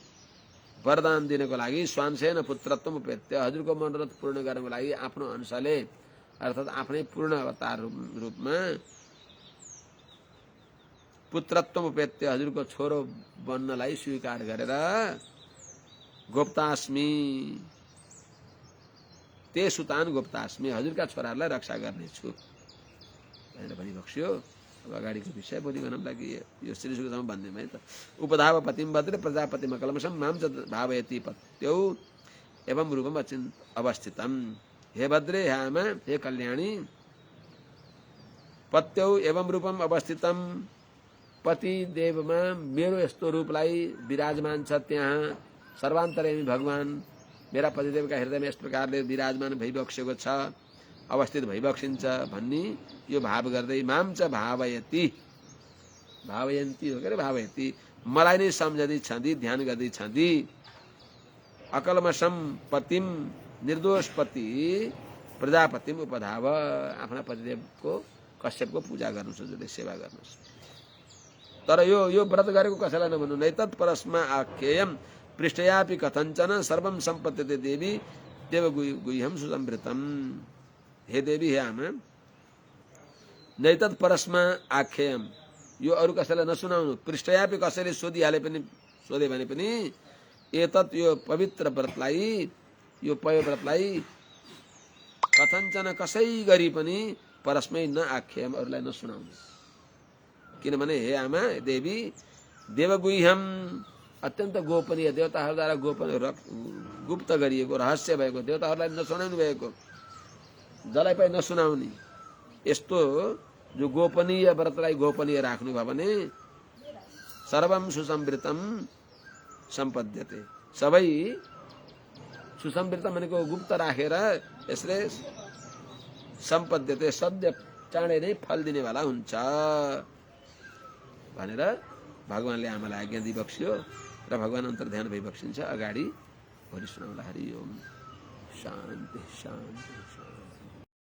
वरदान दिनको लागि स्वांसेन पुत्रत्वम उपेत्य हजुरको मनोरथ पूर्ण गर्नको लागि आफ्नो अंशले अर्थात् आफ्नै पूर्ण अवतार रूपमा पुत्रत्वम उपेत्य हजुरको छोरो बन्नलाई स्वीकार गरेर गोप्तास्मि ते सुतान गोप्तास्मि हजुरका छोराहरूलाई रक्षा गर्नेछु भनेर भनिबक्स्यो। अब अगाडिको विषय भोलि भनौँ लागि यो श्री सुखसम्म भन्दैमा है त। उपधाव पतिम भद्र प्रजापतिम कलमशम माम च भावयति पत्यौ एवं रूपम अवस्थितम। हे भद्रे हे आमा हे कल्याणी पत्यौ एवं रूपम अवस्थितम पति देवमा मेरो यस्तो रूपलाई विराजमान छ त्यहाँ सर्वान्तर्यामी भगवान मेरा पतिदेवका हृदयमा यस प्रकारले विराजमान भइबक्सेको छ अवस्थित भइबक्सिन्छ भन्ने यो भाव गर्दै माम च भावयति भावयन्ती हो के भावयति मलाई नै सम्झँदै छँदी ध्यान गर्दै छँदी अकल्मषम पतिम निर्दोष पति प्रजापतिम उपधाव आफ्ना पतिदेवको कश्यपको पूजा गर्नुहोस् हजुरले सेवा गर्नुहोस्। तर यो व्रत गरेको कसैलाई नभन्नु। नैतत् परस्मा आख्येयम पृष्ठयापि कथञ्चन सर्वं सम्पत्यते देवी देवगुह्यं सुसंवृतम। हे देवी हे आमा नैतत् परस्मा आख्येयम यो अरू कसैलाई नसुनाउनु। पृष्ठयापि कसैले सोधे भने पनि एतत् यो पवित्र व्रतलाई यो पयोव्रतलाई कथञ्चन कसै गरी पनि परस्मै न आख्येयम अरूलाई नसुनाउनु। किनभने हे आमा देवी देवगुह्यम अत्यन्त गोपनीय देवताहरूद्वारा गुप्त गरिएको रहस्य भएको देवताहरूलाई नसुनाउनु भएको जसलाई पनि नसुनाउने यस्तो जो गोपनीय व्रतलाई गोपनीय राख्नु भयो भने सर्वम सुसंवृतम सम्पद्यते सबै सुसंवृतम भनेको गुप्त राखेर यसले सम्पद्यते सद्य चाँडै नै फल दिनेवाला हुन्छ भनेर भगवानले आमालाई आज्ञा दिइबक्स्यो र भगवान अन्तर्ध्यान भइबक्सिन्छ। अगाडि भोलि सुनाउँला। हरि ओम शान्ति शान्ति।